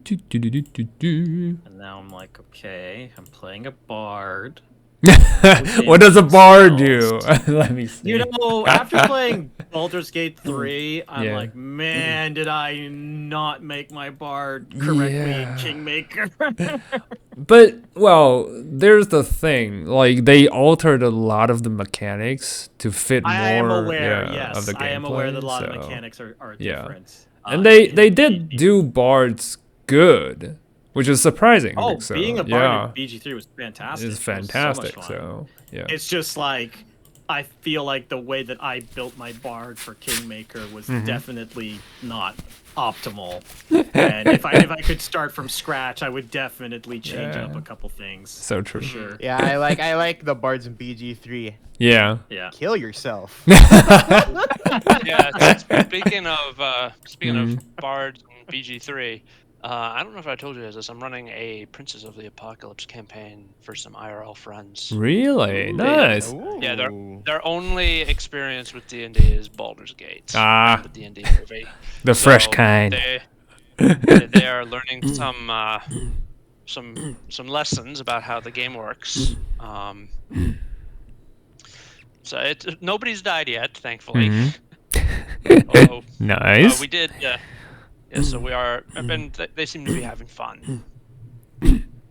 And now I'm like, okay, I'm playing a bard. What does a bard do? Let me see. You know, after playing Baldur's Gate 3, I'm Yeah. like, man, did I not make my bard correctly Yeah. Kingmaker? But well, there's the thing. Like they altered a lot of the mechanics to fit more. I am aware, of the yes. gameplay. I am aware that a lot of so, mechanics are yeah. different. And they did do bards good, which is surprising. Oh, so, being a bard in BG3 was fantastic. It's It was fantastic. so much fun. So yeah. It's just like I feel like the way that I built my bard for Kingmaker was definitely not optimal. And if I could start from scratch, I would definitely change up a couple things. So true. For sure. Yeah, I like the bards in BG3. Yeah. Yeah. Kill yourself. Yeah. Speaking of bards in BG3, I don't know if I told you this. I'm running a Princess of the Apocalypse campaign for some IRL friends. Really nice. Yeah, their only experience with D&D is Baldur's Gate. The D&D movie. The fresh kind. They are learning some lessons about how the game works. So nobody's died yet, thankfully. Although, nice. we did. Yeah, so we are. They seem to be having fun.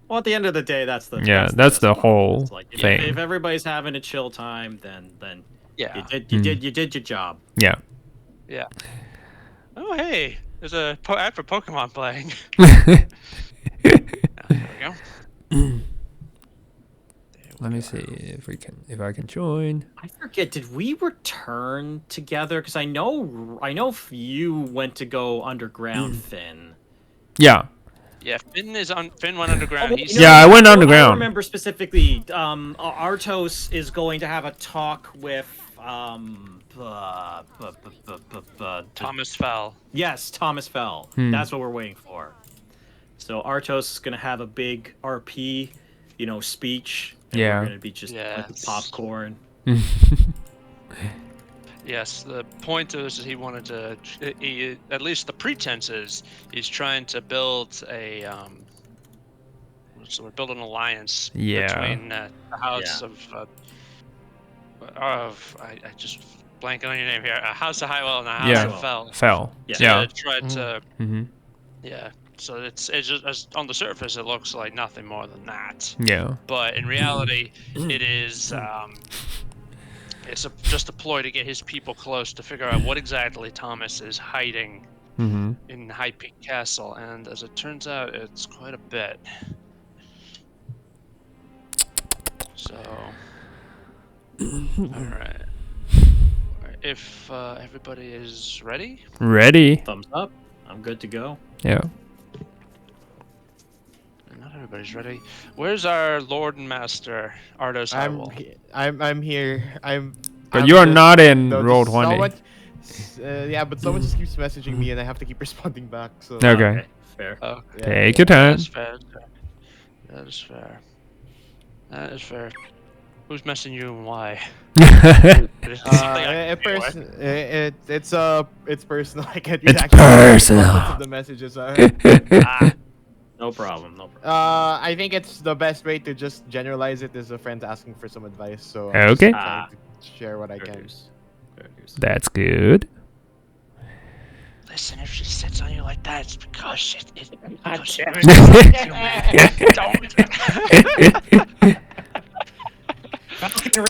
Well, at the end of the day, that's the that's the whole like, thing. If everybody's having a chill time, then yeah, you did your job. Yeah. Yeah. Oh hey, there's a ad for Pokemon playing. There we go. Let me see if I can join. I forget. Did we return together? Because I know you went to go underground, Finn. Yeah. Yeah, Finn went underground. I went underground. I remember specifically. Artos is going to have a talk with Thomas Fell. Yes, Thomas Fell. That's what we're waiting for. So Artos is going to have a big RP, speech. And we're going to be just like popcorn. Yes, the point is he wanted to, at least the pretense is, he's trying to build we're building an alliance between the House I just blank on your name here, House of Highwell and the House of Fell. To try to, so it's just on the surface it looks like nothing more than that. Yeah. But in reality, it is it's just a ploy to get his people close to figure out what exactly Thomas is hiding in High Peak Castle, and as it turns out, it's quite a bit. So, all right. If everybody is ready. Ready. Thumbs up. I'm good to go. Yeah. Not everybody's ready. Where's our Lord and Master, Artos Highwell? I'm here. But you are not in Roll20. Yeah, but someone just keeps messaging me, and I have to keep responding back. So. Okay. Fair. Take your time. That's fair. That is fair. That is fair. Who's messing you and why? It's personal. I can't read personal. What the messages are. No problem. No problem. I think it's the best way to just generalize it is a friend asking for some advice. So I'm Okay. just trying to share what I can. That's good. Listen, if she sits on you like that, it's because it.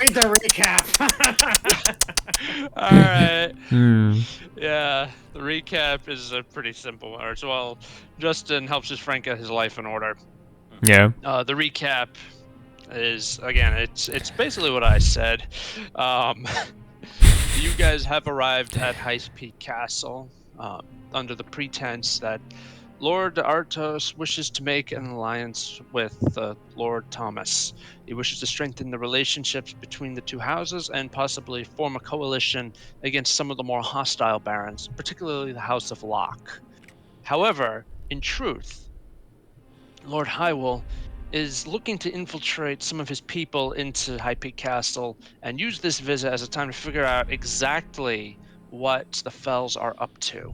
Read the recap. All right. Yeah, the recap is a pretty simple one. So, well, Justin helps his friend get his life in order. Yeah. The recap is, again, it's basically what I said. You guys have arrived at High Peak Castle under the pretense that Lord Artos wishes to make an alliance with Lord Thomas. He wishes to strengthen the relationships between the two houses and possibly form a coalition against some of the more hostile barons, particularly the House of Locke. However, in truth, Lord Highwell is looking to infiltrate some of his people into High Peak Castle and use this visit as a time to figure out exactly what the Fells are up to.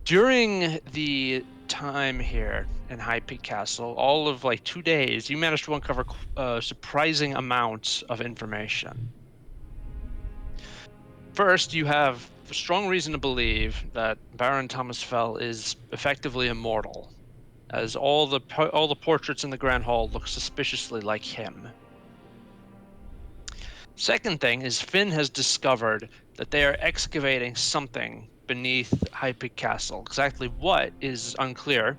During the time here in High Peak Castle, all of like 2 days, you managed to uncover a surprising amount of information. First, you have strong reason to believe that Baron Thomas Fell is effectively immortal, as all the portraits in the Grand Hall look suspiciously like him. Second thing is Finn has discovered that they are excavating something beneath High Peak Castle. Exactly what is unclear,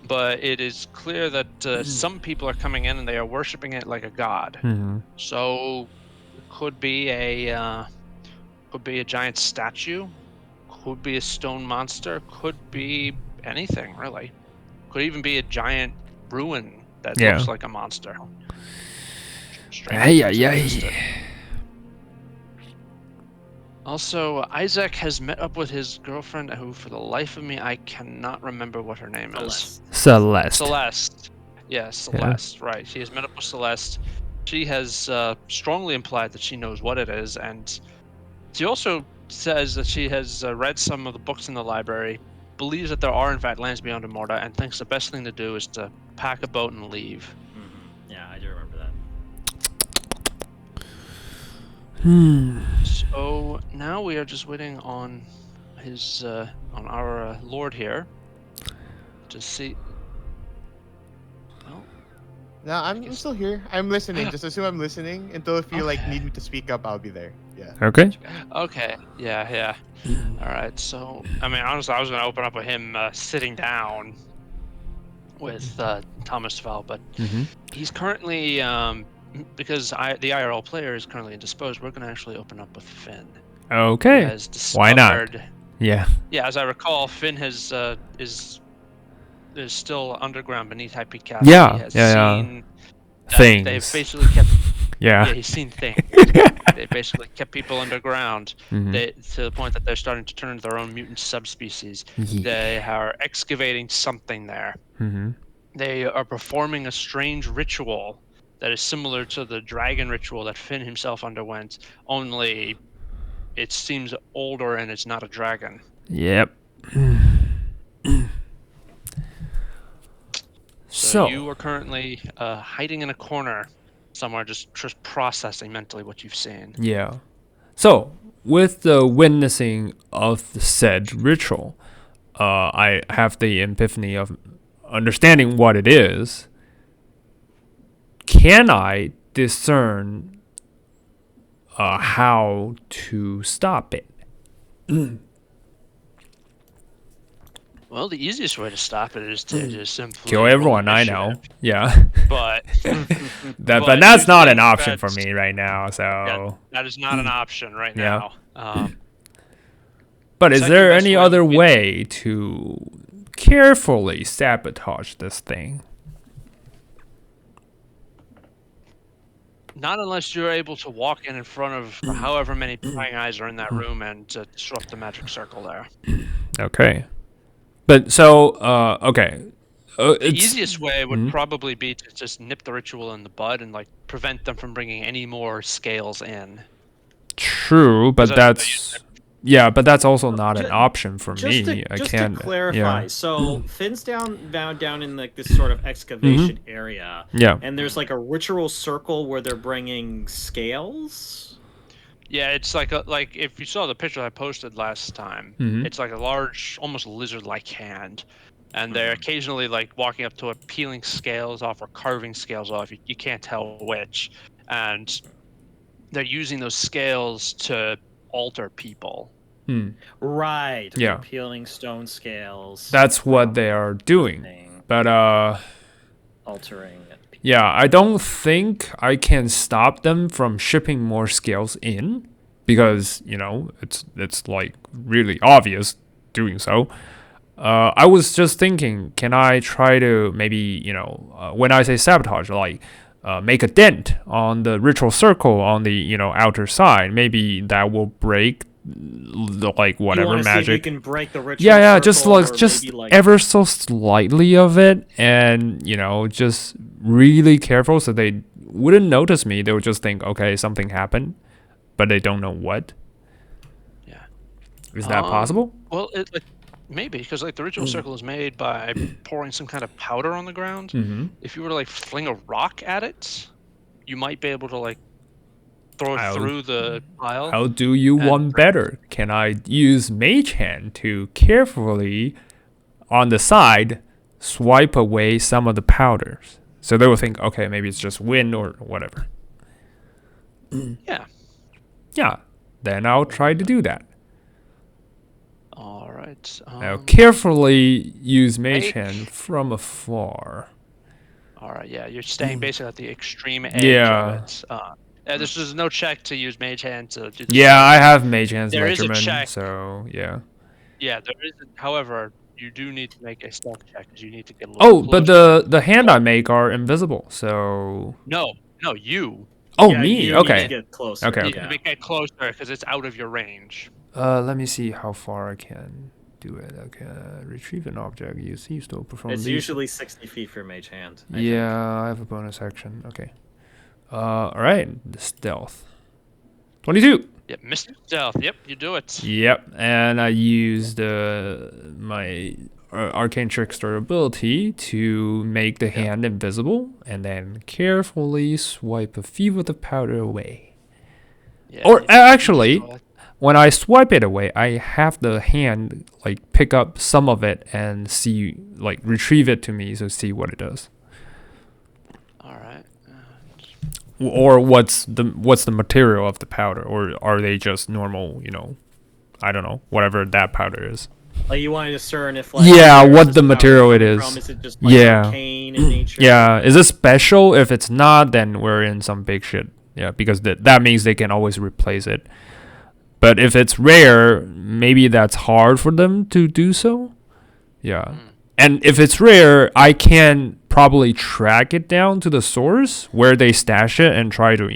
but it is clear that some people are coming in and they are worshiping it like a god. Mm-hmm. So it could be a giant statue, could be a stone monster, could be anything really. Could even be a giant ruin that Yeah. looks like a monster. Hey. Also, Isaac has met up with his girlfriend, who, for the life of me, I cannot remember what her name is. Celeste. Celeste. Yeah, Celeste. Right. She has met up with Celeste. She has strongly implied that she knows what it is, and she also says that she has read some of the books in the library, believes that there are in fact lands beyond Immorta, and thinks the best thing to do is to pack a boat and leave. Mm-hmm. Yeah, I do remember that. So now we are just waiting on on our lord here to see. Well, No, I'm still here. I'm listening. Just assume I'm listening until if you like need me to speak up, I'll be there. Yeah. Okay. okay, yeah. All right. So I mean, honestly, I was gonna open up with him sitting down with Thomas Fell, but Mm-hmm. he's currently because the IRL player is currently indisposed. We're gonna actually open up with Finn. Who Okay. has Why not? discovered- Yeah. Yeah, as I recall, Finn has is still underground beneath High Peak Castle. Yeah, He has yeah. seen Things. They've basically kept. Yeah. Yeah, he's seen things. They basically kept people underground. Mhm. To the point that they're starting to turn into their own mutant subspecies. Yeah. They are excavating something there. Mm-hmm. They are performing a strange ritual that is similar to the dragon ritual that Finn himself underwent, only it seems older and it's not a dragon. Yep. So you are currently hiding in a corner somewhere, just processing mentally what you've seen. Yeah. So, with the witnessing of the said ritual, I have the epiphany of understanding what it is. Can I discern how to stop it? Well, the easiest way to stop it is to just simply Kill roll everyone, I know. initiative. Yeah. But But that's not an usually option for that's- me right now, so... yeah, that is not an option right Yeah. now. But is second there best any way other would be- way to carefully sabotage this thing? Not unless you're able to walk in front of however many prying eyes are in that room and disrupt the magic circle there. Okay. But so, okay. The It's, easiest way would Mhm. probably be to just nip the ritual in the bud and like prevent them from bringing any more scales in. true, but Because that's... Yeah, but that's also not an Ju- option for Just me. to, I just can't... to clarify, Yeah. so Finn's down in like this sort of excavation area, Yeah. and there's like a ritual circle where they're bringing scales. Yeah, it's like if you saw the picture I posted last time, Mhm. it's like a large, almost lizard-like hand, and they're occasionally like walking up to it, peeling scales off or carving scales off. You can't tell which, and they're using those scales to alter people. Hmm. Right. Yeah. they're peeling stone scales. That's what they are doing. thing, But, altering. yeah, I don't think I can stop them from shipping more scales in because, you know, it's like really obvious doing so. I was just thinking, can I try to maybe, you know, when I say sabotage, like make a dent on the ritual circle on the, you know, outer side? Maybe that will break like You whatever wanna see if you magic. can break the ritual Yeah, just circle, like or just maybe, like, ever so slightly of it, and you know, just really careful so they wouldn't notice me. They would just think, okay, something happened, but they don't know what. Yeah. Is that possible? Well, maybe because like the ritual circle is made by pouring some kind of powder on the ground. Mm-hmm. If you were to like fling a rock at it, you might be able to like throw it I'll- through the pile. How do you And- one better? Can I use Mage Hand to carefully, on the side, swipe away some of the powders? So they will think, okay, maybe it's just wind or whatever. Yeah. Yeah, then I'll try to do that. All right. I'll carefully use Mage Make- Hand from afar. All right. Yeah, you're staying basically at the extreme edge Yeah. of it. There's no check to use Mage Hand to do this. Yeah, I have Mage Hand's There is a measurement, check. so yeah. Yeah, there isn't. However, you do need to make a stealth check because you need to get a little Oh, but closer. the hand I make are invisible, so... No, you. Oh, Yeah, me, you need to okay. get closer. Okay, You okay. need to get closer because it's out of your range. Let me see how far I can do it. Okay, retrieve an object. You see, still perform It's these. usually 60 feet for Mage Hand. I think. Yeah, I have a bonus action. Okay. All right, the stealth. 22. Yep, Mr. Stealth. Yep, you do it. Yep, and I used my arcane trickster ability to make the hand invisible, and then carefully swipe a few of the powder away. Yeah, Or yeah, actually, so, when I swipe it away, I have the hand like pick up some of it and see, like retrieve it to me, so see what it does. all right. Or what's the material of the powder, or are they just normal, I don't know, whatever that powder is. Like you want to discern if like Yeah, where's what this the power material it coming is. From? Is it just like Yeah. arcane in nature? Yeah, is it special? If it's not, then we're in some big shit. Yeah, because that means they can always replace it. But if it's rare, maybe that's hard for them to do so. Yeah. And if it's rare, I can probably track it down to the source where they stash it and try to,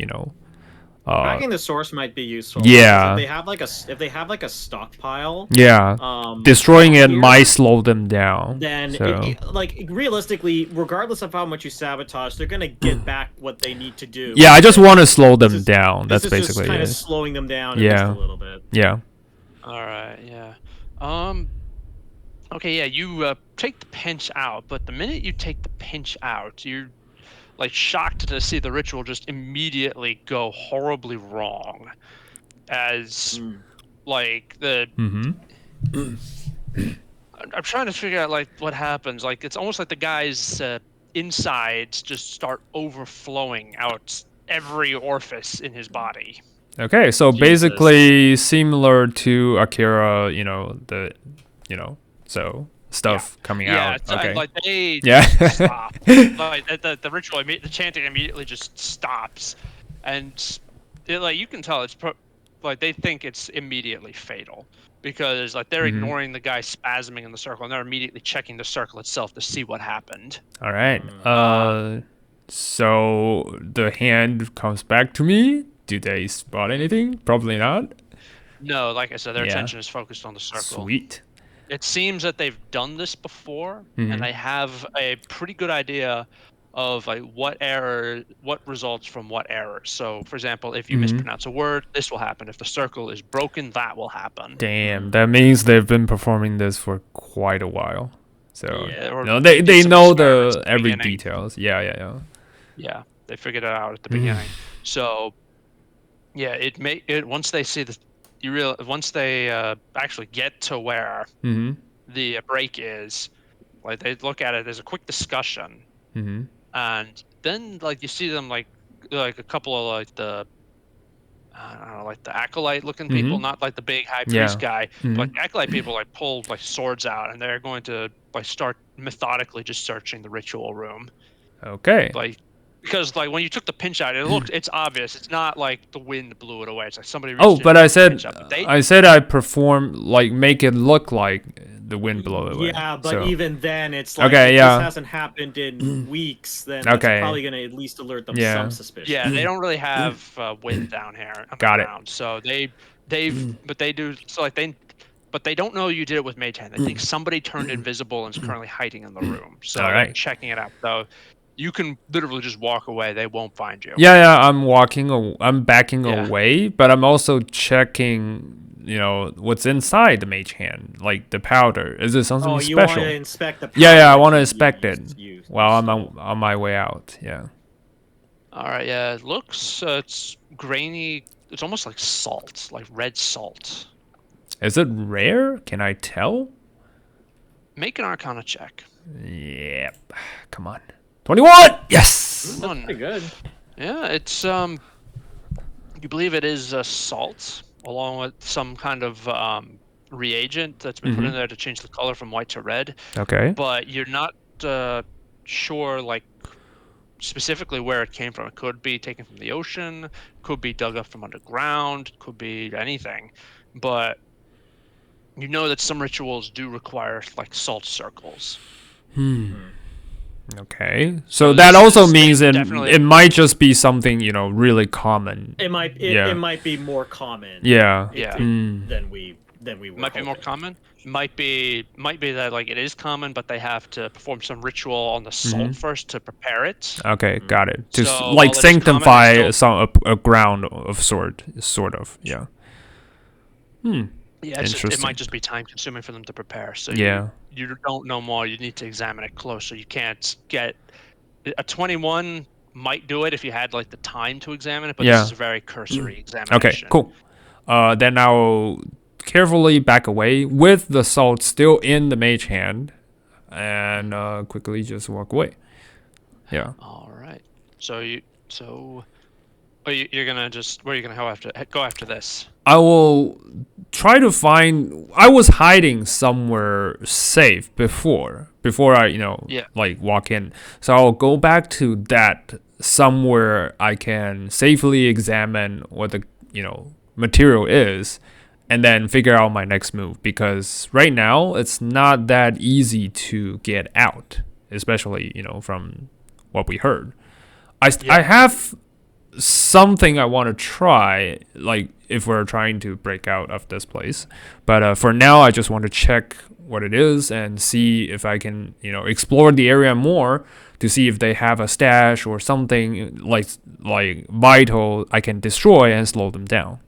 Tracking the source might be useful. Yeah. because if they have like a stockpile, yeah. Destroying it here, might slow them down. then so. like realistically, regardless of how much you sabotage, they're gonna get back what they need to do. Yeah, I just want to slow them This is- down. That's This is basically just kind of it. slowing them down Yeah. just a little bit. Yeah. All right, yeah. Okay, yeah, you take the pinch out, but the minute you take the pinch out, you're like shocked to see the ritual just immediately go horribly wrong. As like the Mm-hmm. I'm trying to figure out like what happens. Like it's almost like the guy's insides just start overflowing out every orifice in his body. Okay, so Jesus. basically similar to Akira, so stuff coming Yeah, out. it's, Okay. like they Yeah. just stop. Like the ritual, the chanting immediately just stops, and like you can tell it's like they think it's immediately fatal because like they're Mm-hmm. ignoring the guy spasming in the circle and they're immediately checking the circle itself to see what happened. All right. So the hand comes back to me. Do they spot anything? Probably not. No, like I said, their Yeah. attention is focused on the circle. Sweet. It seems that they've done this before, Mhm. and they have a pretty good idea of like what results from what errors. So, for example, if you Mhm. mispronounce a word, this will happen. If the circle is broken, that will happen. Damn, that means they've been performing this for quite a while. So Yeah, or no, they did some know experiments the at the every beginning. details. Yeah. Yeah, they figured it out at the Mhm. beginning. So, yeah, once they see once they actually get to where Mm-hmm. the break is, like they look at it as a quick discussion. Mm-hmm. And then like you see them like a couple of like the I don't know, like the acolyte looking people, not like the big high priest guy, Mhm. but the acolyte people like pull like swords out and they're going to like start methodically just searching the ritual room. Okay. Like because like when you took the pinch out, it's obvious. It's not like the wind blew it away. It's like somebody Oh, reached in but and I took the said pinch out. But I perform like make it look like the wind blow it away. Yeah, but so. even then, it's like Okay, if yeah. this hasn't happened in weeks, then that's Okay. probably gonna at least alert them Yeah. some suspicion. yeah, they don't really have wind down here. Got it. Around. So but they do. So like but they don't know you did it with Mage Hand. They think somebody turned invisible and is currently hiding in the room. So All they're right. checking it out. So you can literally just walk away. They won't find you. Yeah, I'm backing Yeah. away, but I'm also checking what's inside the mage hand, like the powder. Is it something Oh, you special? want to inspect the powder? Yeah, I that want to you inspect used- it used- while I'm stole. on my way out. Yeah. All right, yeah, it looks it's grainy. It's almost like salt, like red salt. Is it rare? Can I tell? Make an Arcana check. Yep. Come on. 21. Yes. One. Pretty good. Yeah, it's you believe it is salt along with some kind of reagent that's been put in there to change the color from white to red, Okay. but you're not sure like specifically where it came from. It could be taken from the ocean, could be dug up from underground, could be anything, but you know that some rituals do require like salt circles. Okay. So So that this also is means definitely- it might just be something, really common. It might Yeah. it might be more common. Yeah. Yeah. Than we were Might be more hoping. common. Might be that like it is common, but they have to perform some ritual on the salt first to prepare it. Okay, got it. To So, like while it is common, sanctify it's still- a ground of sort of. Yeah. Yeah, it Interesting. might just be time consuming for them to prepare. So Yeah. you don't know more. You need to examine it closer. You can't get a 21 might do it if you had like the time to examine it, but Yeah. this is a very cursory examination. Okay, cool. Then I'll carefully back away with the salt still in the mage hand, and quickly just walk away. Yeah. All right. You're gonna just where are you gonna go after this? I will try to find. I was hiding somewhere safe before I, Yeah. like walk in. So I'll go back to that somewhere I can safely examine what the material is, and then figure out my next move. Because right now it's not that easy to get out, especially from what we heard. I have something I want to try, like if we're trying to break out of this place. But for now, I just want to check what it is and see if I can, explore the area more to see if they have a stash or something like vital I can destroy and slow them down.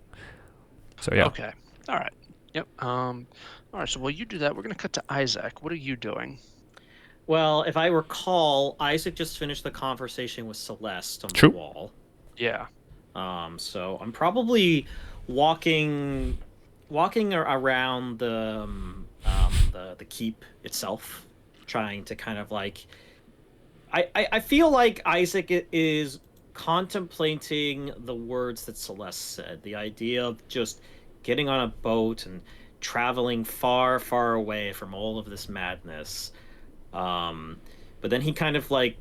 So yeah. Okay. All right. Yep. All right. So while you do that, we're gonna cut to Isaac. What are you doing? Well, if I recall, Isaac just finished the conversation with Celeste on True. the wall. Yeah. So I'm probably walking around the keep itself, trying to kind of like. I feel like Isaac is contemplating the words that Celeste said. The idea of just getting on a boat and traveling far, far away from all of this madness. But then he kind of like,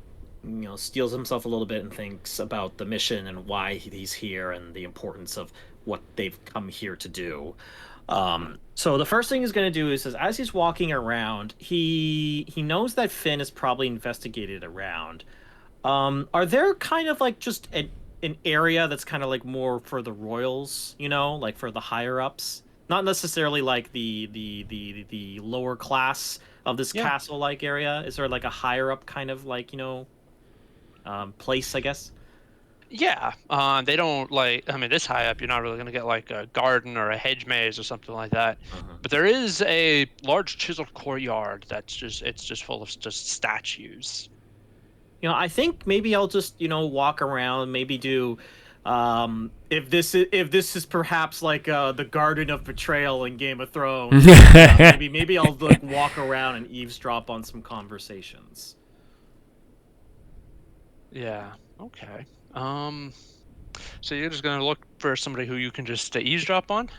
steals himself a little bit and thinks about the mission and why he's here and the importance of what they've come here to do. So the first thing he's going to do is, as he's walking around, he knows that Finn is probably investigated around. Are there kind of like just an area that's kind of like more for the royals, like for the higher ups? Not necessarily like the lower class of this castle like area. Is there like a higher up kind of like, place, I guess? Yeah. They don't like. I mean, this high up, you're not really gonna get like a garden or a hedge maze or something like that. But there is a large chiseled courtyard that's just full of just statues. I think maybe I'll just, walk around, maybe do if this is perhaps like the Garden of Betrayal in Game of Thrones, maybe I'll like walk around and eavesdrop on some conversations. Yeah. Okay. So you're just gonna look for somebody who you can just eavesdrop on?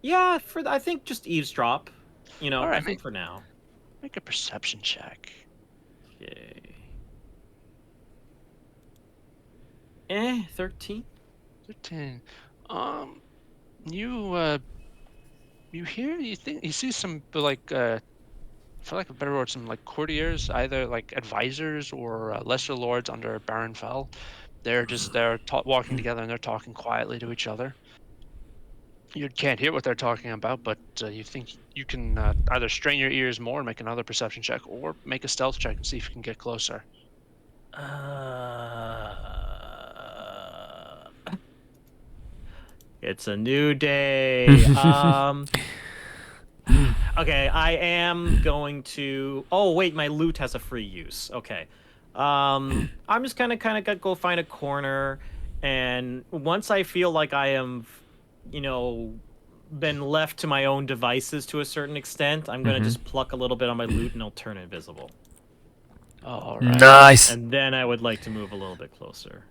Yeah, I think just eavesdrop. All I right, think for now. Make a perception check. Okay. 13. 13. You see some like for lack of a better word, some like courtiers, either like advisors or lesser lords under Baron Fell. They're walking together and they're talking quietly to each other. You can't hear what they're talking about, but you think you can either strain your ears more and make another perception check, or make a stealth check and see if you can get closer. It's a new day. Okay, I am going to. Oh wait, my loot has a free use. Okay, I'm just gonna kind of go find a corner, and once I feel like I am, been left to my own devices to a certain extent, I'm gonna just pluck a little bit on my loot and I'll turn invisible. All right. Nice. And then I would like to move a little bit closer.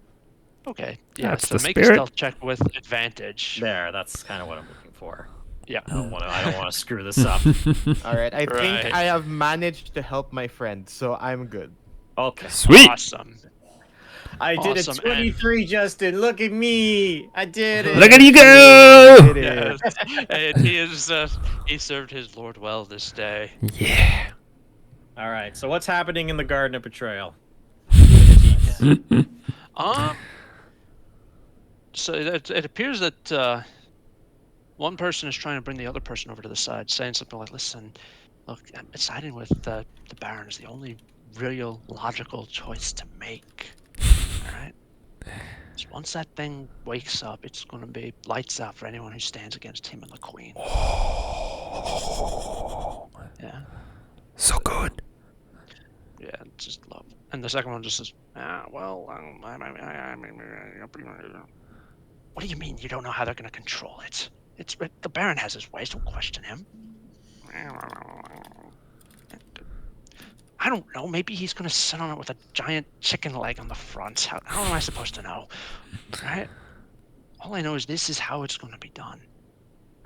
Okay. Yeah. That's so the make a spirit. stealth check with advantage. There, that's kind of what I'm looking for. Yeah. I don't want to screw this up. All right, I think Right. I have managed to help my friend, so I'm good. Okay. Sweet. Awesome. I did Awesome, a 23, Justin. Look at me. I did it. Look at you go. Did it. Yes. And he served his lord well this day. Yeah. All right. So what's happening in the Garden of Betrayal? So it appears that one person is trying to bring the other person over to the side, saying something like, "Listen, look, siding with the Baron is the only real logical choice to make. All right. So once that thing wakes up, it's going to be lights out for anyone who stands against him and the Queen." Yeah. So good. Yeah, just love. And the second one just says, "Well, what do you mean you don't know how they're going to control it? The Baron has his ways. Don't question him." "I don't know. Maybe he's going to sit on it with a giant chicken leg on the front. How am I supposed to know? Right? All I know is this is how it's going to be done.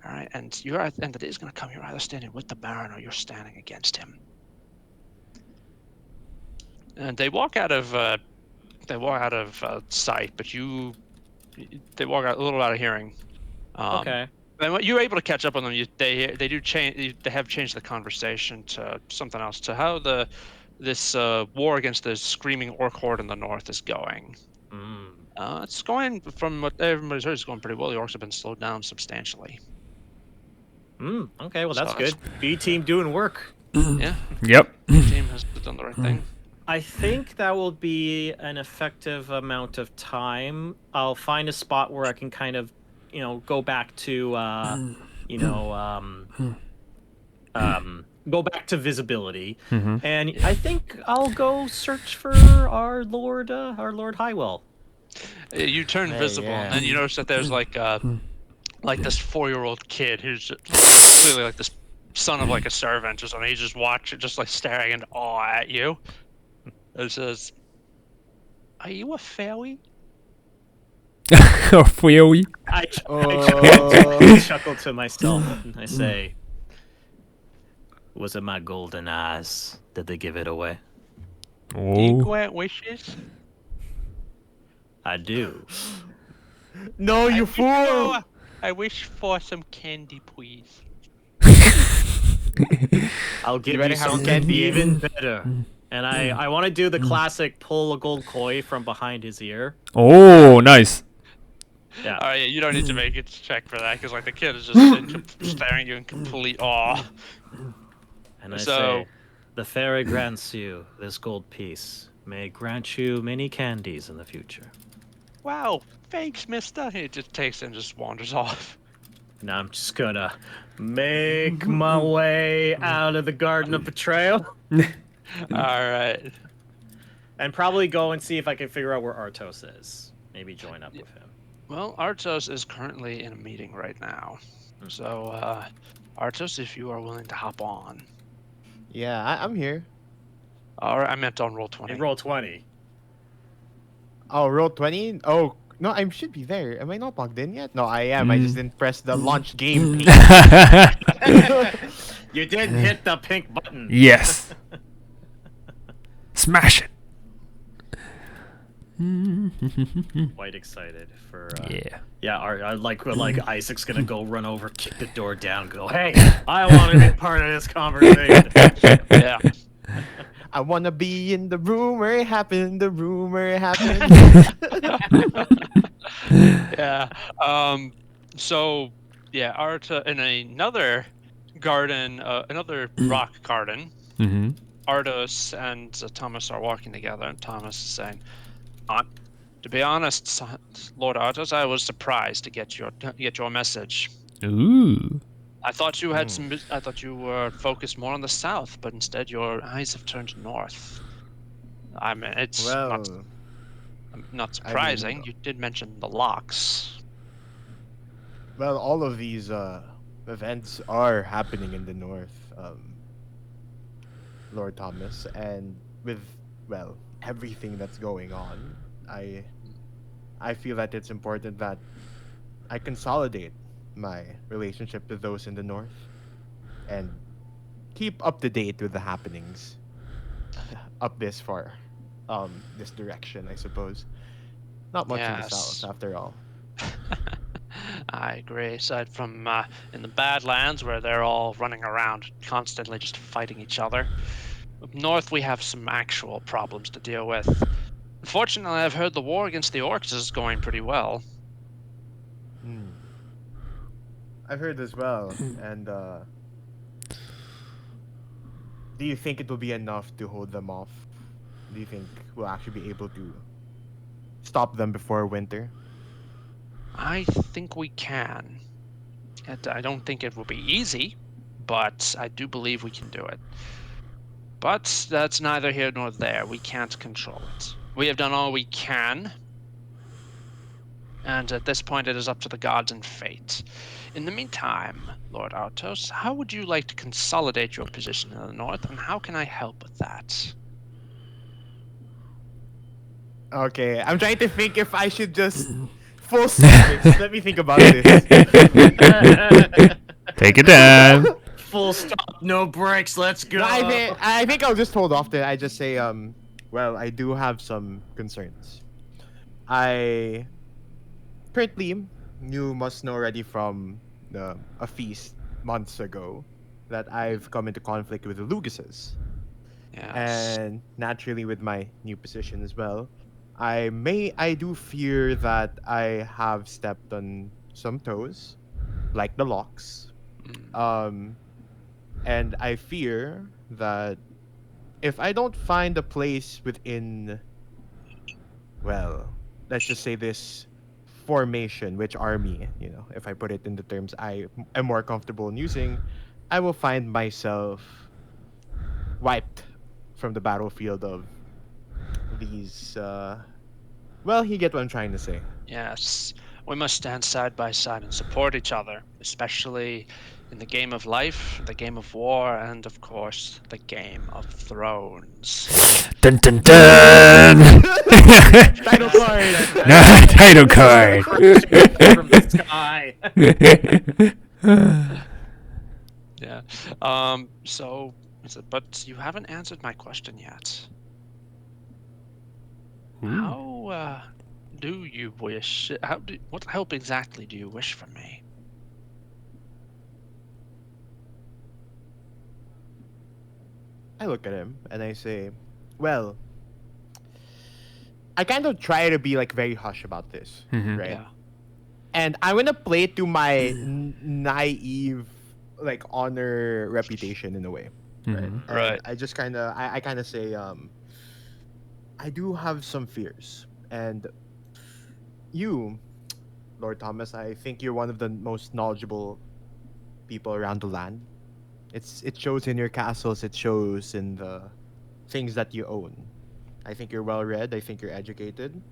All right? And you're at the end of the day is going to come. You're either standing with the Baron or you're standing against him." And they walk out of sight, but they walk out a little out of hearing. Okay. And you're able to catch up on them. They do change. They have changed the conversation to something else, to how this war against the screaming orc horde in the north is going. It's going, from what everybody's heard, it's going pretty well. The orcs have been slowed down substantially. Okay. Well, that's So good. B team doing work. Yeah, Yep. the team has done the right thing. I think that will be an effective amount of time. I'll find a spot where I can kind of, go back to, go back to visibility, and I think I'll go search for our Lord Highwell. You turn Hey, visible, yeah. and then you notice that there's like this 4-year-old kid who's clearly like this son of like a servant or something. He's just watching, just like staring in awe at you. It says, "Are you a fairy?" Or Fury. I Oh. chuckle to myself and I say, "Was it my golden eyes? Did they give it away?" "Do you Oh. grant wishes?" I do. No, you fool! I wish for some candy, please." I'll give better you have something candy. even better. And I want to do the classic pull a gold coin from behind his ear. Oh, nice. Yeah. All right, yeah, you don't need to make a check for that because like the kid is just staring at you in complete awe. And I So- say, "The fairy grants you this gold piece. May grant you many candies in the future." "Wow, thanks, mister." He just takes it and just wanders off. Now I'm just gonna make my way out of the Garden of Betrayal All right. and probably go and see if I can figure out where Artos is. Maybe join up with him. Well, Artos is currently in a meeting right now. So, Artos, if you are willing to hop on. Yeah, I'm here. All right, I meant on roll 20. And roll 20. Oh, roll 20? Oh, no, I should be there. Am I not logged in yet? No, I am. I just didn't press the launch game page. You didn't hit the pink button. Yes. Smash it. Quite excited for. Yeah. Yeah, like Isaac's gonna go run over, kick the door down, go, "Hey, I want to be part of this conversation." Yeah. I wanna be in the rumor it happened, the rumor it happened. Yeah. So, yeah, Arta in another garden, another rock garden. Mm-hmm. Artos and Thomas are walking together, and Thomas is saying, To be honest, Lord Artos, I was surprised to get your message. Ooh. I thought you had I thought you were focused more on the south, but instead your eyes have turned north. I mean, it's Well, not I mean, surprising. You did mention the locks. well, all of these events are happening in the north, Lord Thomas, and with well everything that's going on, I feel that it's important that I consolidate my relationship with those in the north and keep up to date with the happenings up this far, this direction, I suppose. Not much in the south, Yes. after all. I agree. Aside from in the Badlands, where they're all running around constantly just fighting each other, up north we have some actual problems to deal with. Unfortunately, I've heard the war against the orcs is going pretty well. Hmm. I've heard as well, and do you think it will be enough to hold them off? Do you think we'll actually be able to stop them before winter? I think we can. I don't think it will be easy, but I do believe we can do it. But that's neither here nor there. We can't control it. We have done all we can, and at this point it is up to the gods and fate. In the meantime, Lord Artos, how would you like to consolidate your position in the north, and how can I help with that? Okay, I'm trying to think if I should just full secrets. Let me think about this. Take it down. Full stop, no breaks. Let's go. No, I think I'll just hold off to I just say well, I do have some concerns. I currently you must know already from a feast months ago that I've come into conflict with the Lucases. Yes. And naturally with my new position as well, I do fear that I have stepped on some toes, like the locks. Mm. And I fear that if I don't find a place within, well, let's just say this formation, which army, if I put it in the terms I am more comfortable in using, I will find myself wiped from the battlefield of these. Well, you get what I'm trying to say. Yes. We must stand side by side and support each other, especially in the game of life, the game of war, and of course, the game of thrones. Dun dun dun. Title card. Title card. From the sky. Yeah. So, but you haven't answered my question yet. How do you wish? What help exactly do you wish from me? I look at him and I say, well, I kind of try to be like very hush about this, right? Yeah. And I'm gonna play to my naive, like honor reputation in a way, right? Mhm. And Right. I just kind of, I kind of say, I do have some fears, and you, Lord Thomas, I think you're one of the most knowledgeable people around the land. It shows in your castles. It shows in the things that you own. I think you're well read. I think you're educated.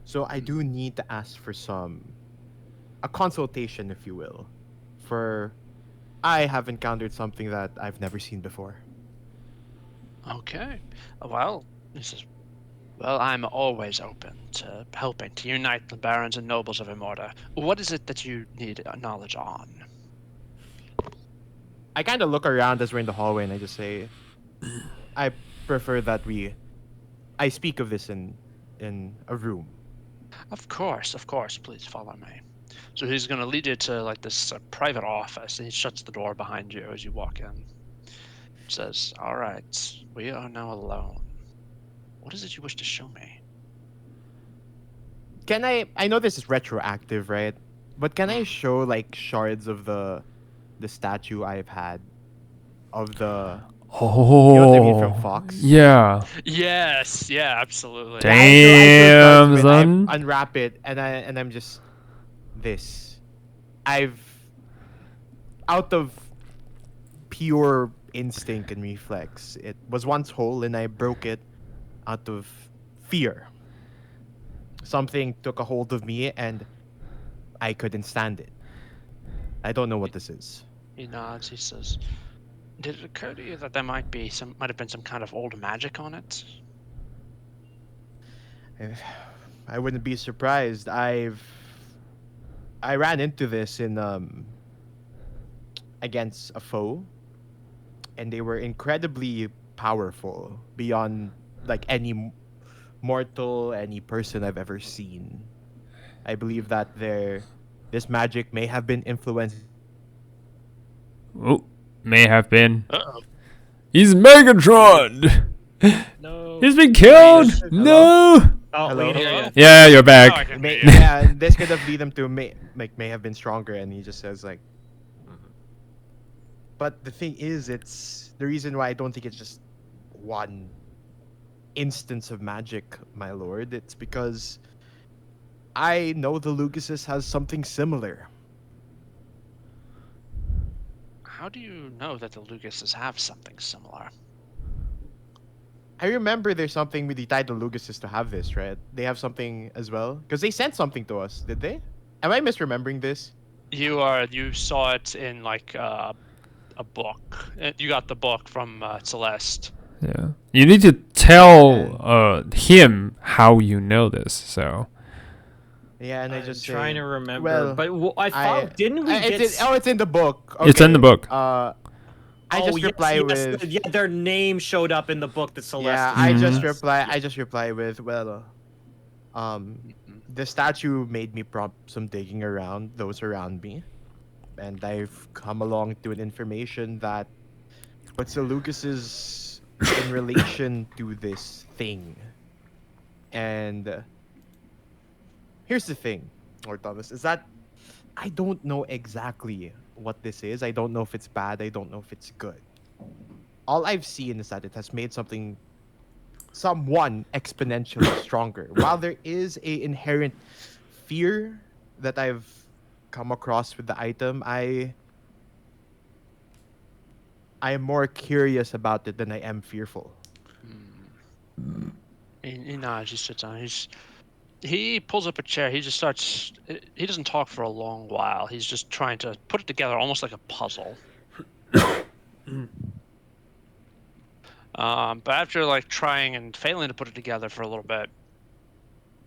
So I do need to ask for a consultation, if you will, for I have encountered something that I've never seen before. Okay. Well, I'm always open to helping to unite the barons and nobles of Immorta. What is it that you need knowledge on? I kind of look around as we're in the hallway and I just say, I prefer that I speak of this in a room. Of course, please follow me. So he's going to lead you to like this private office, and he shuts the door behind you as you walk in. Says, "All right, we are now alone. What is it you wish to show me?" Can I know this is retroactive, right? But can I show like shards of the statue I've had of the Oh, You know what I mean from Fox? yeah. Yes, yeah, absolutely. Damn. I throw cards to it, son. I unwrap it, and I'm just this. I've out of pure instinct and reflex. It was once whole, and I broke it out of fear. Something took a hold of me, and I couldn't stand it. I don't know what this is. He nods. He says, "Did it occur to you that there might have been some kind of old magic on it?" I wouldn't be surprised. I ran into this in against a foe, and they were incredibly powerful beyond like any mortal, any person I've ever seen. I believe that this magic may have been influenced. Oh, may have been. Uh-oh. He's Megatron. No. He's been killed. Hello? No. Oh, Hello? we can hear Hello? you. Yeah, you're Now I back. can May, hear you. yeah, this could have lead him to may have been stronger, and he just says like. But the thing is, it's the reason why I don't think it's just one instance of magic, my lord. It's because I know the Lucases has something similar. How do you know that the Lucases have something similar? I remember there's something with the title Lucases to have this, right? They have something as well because they sent something to us, did they? Am I misremembering this? You saw it in like a book. You got the book from Celeste. Yeah. You need to tell him how you know this. So. Yeah, and I I'm just trying say, to remember, well, but I thought didn't we get? it's in the book. It's in the Okay, book. I just yes, reply yes, with yeah, their name showed up in the book that Celeste. yeah. was I just reply with um, Mhm. the statue made me prompt some digging around those around me, and I've come along to an information that what's the Lucas's in relation to this thing, and here's the thing, Lord Thomas, is that I don't know exactly what this is. I don't know if it's bad. I don't know if it's good. All I've seen is that it has made someone exponentially stronger. While there is a inherent fear that I've come across with the item, I am more curious about it than I am fearful. He nods. He sits down. He pulls up a chair. He just starts. He doesn't talk for a long while. He's just trying to put it together, almost like a puzzle. But after like trying and failing to put it together for a little bit,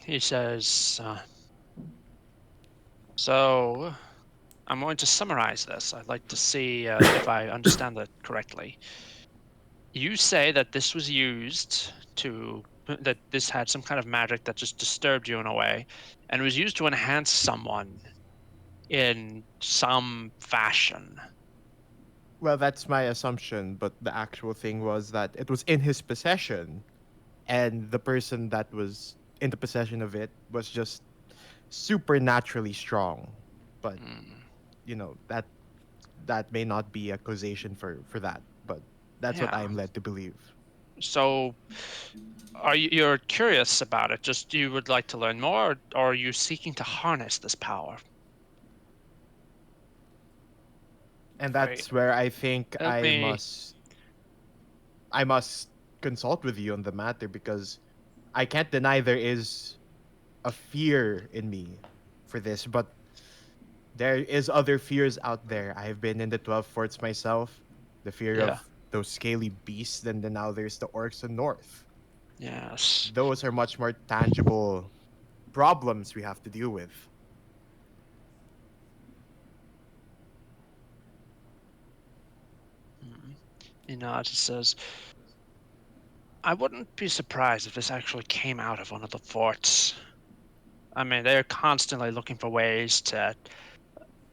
he says, "So, I'm going to summarize this. I'd like to see if I understand that correctly. You say that this was used that this had some kind of magic that just disturbed you in a way, and it was used to enhance someone in some fashion." Well, that's my assumption, but the actual thing was that it was in his possession, and the person that was in the possession of it was just supernaturally strong. But Hmm. that may not be a causation for that, but that's what Yeah. I'm led to believe. So, you're curious about it? Just you would like to learn more, or are you seeking to harness this power? And Wait, that's where I think let me. I must consult with you on the matter because I can't deny there is a fear in me for this, but there is other fears out there. I've been in the 12 forts myself, the fear Yeah. of those scaly beasts, and then now there's the orcs in north. Yes. Those are much more tangible problems we have to deal with. He nods. He says, "I wouldn't be surprised if this actually came out of one of the forts. I mean, they're constantly looking for ways to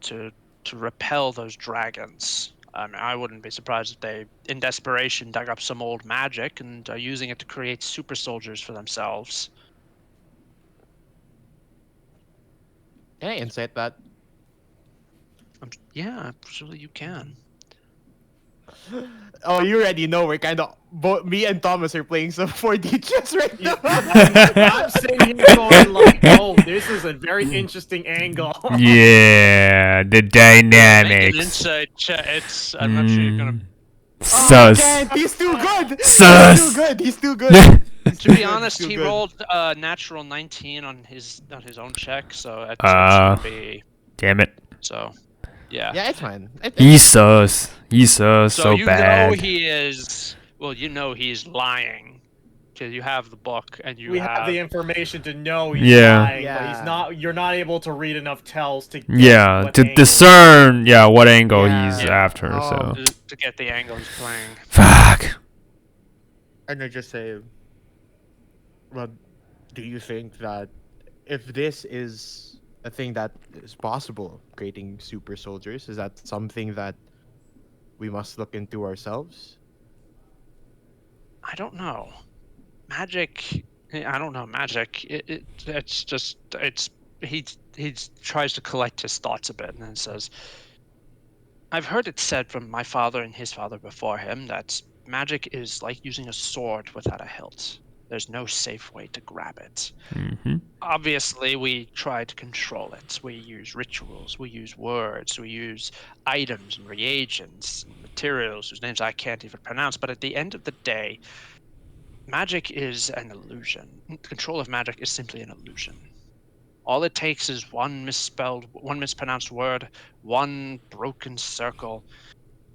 to repel those dragons. I mean, I wouldn't be surprised if they, in desperation, dug up some old magic and are using it to create super soldiers for themselves." Can I insight that? Yeah, absolutely, you can. Oh, you already know we're kind of me and Thomas are playing some 4D chess right now. I'm sitting here going like, oh, this is a very interesting angle. Yeah, the Make an dynamics. inside check. I'm not sure you're gonna. Sus. Can't. He's too good. Sus. He's too good. He's too good. To be honest, Too he good. rolled natural 19 on his own check, so it's Ah. gonna be Damn it. so. Yeah. Yeah, it's fine. He's sus. He's sus so you bad. know he is. Well, you know he's lying, because you have the book and you We have the have. information to know he's Yeah. lying, but he's Yeah. not. You're not able to read enough tells to. Get Yeah, what to angle- discern, what angle Yeah. he's Yeah. after. Oh. So To get the angle he's playing. fuck. And I just say, well, do you think that if this is a thing that is possible, creating super soldiers, is that something that we must look into ourselves? I don't know. Magic. I don't know magic. It's just he tries to collect his thoughts a bit and then says, "I've heard it said from my father and his father before him that magic is like using a sword without a hilt. There's no safe way to grab it. Hmm. Obviously, we try to control it. We use rituals, we use words, we use items and reagents and materials whose names I can't even pronounce. But at the end of the day, magic is an illusion. Control of magic is simply an illusion. All it takes is one mispronounced word, one broken circle,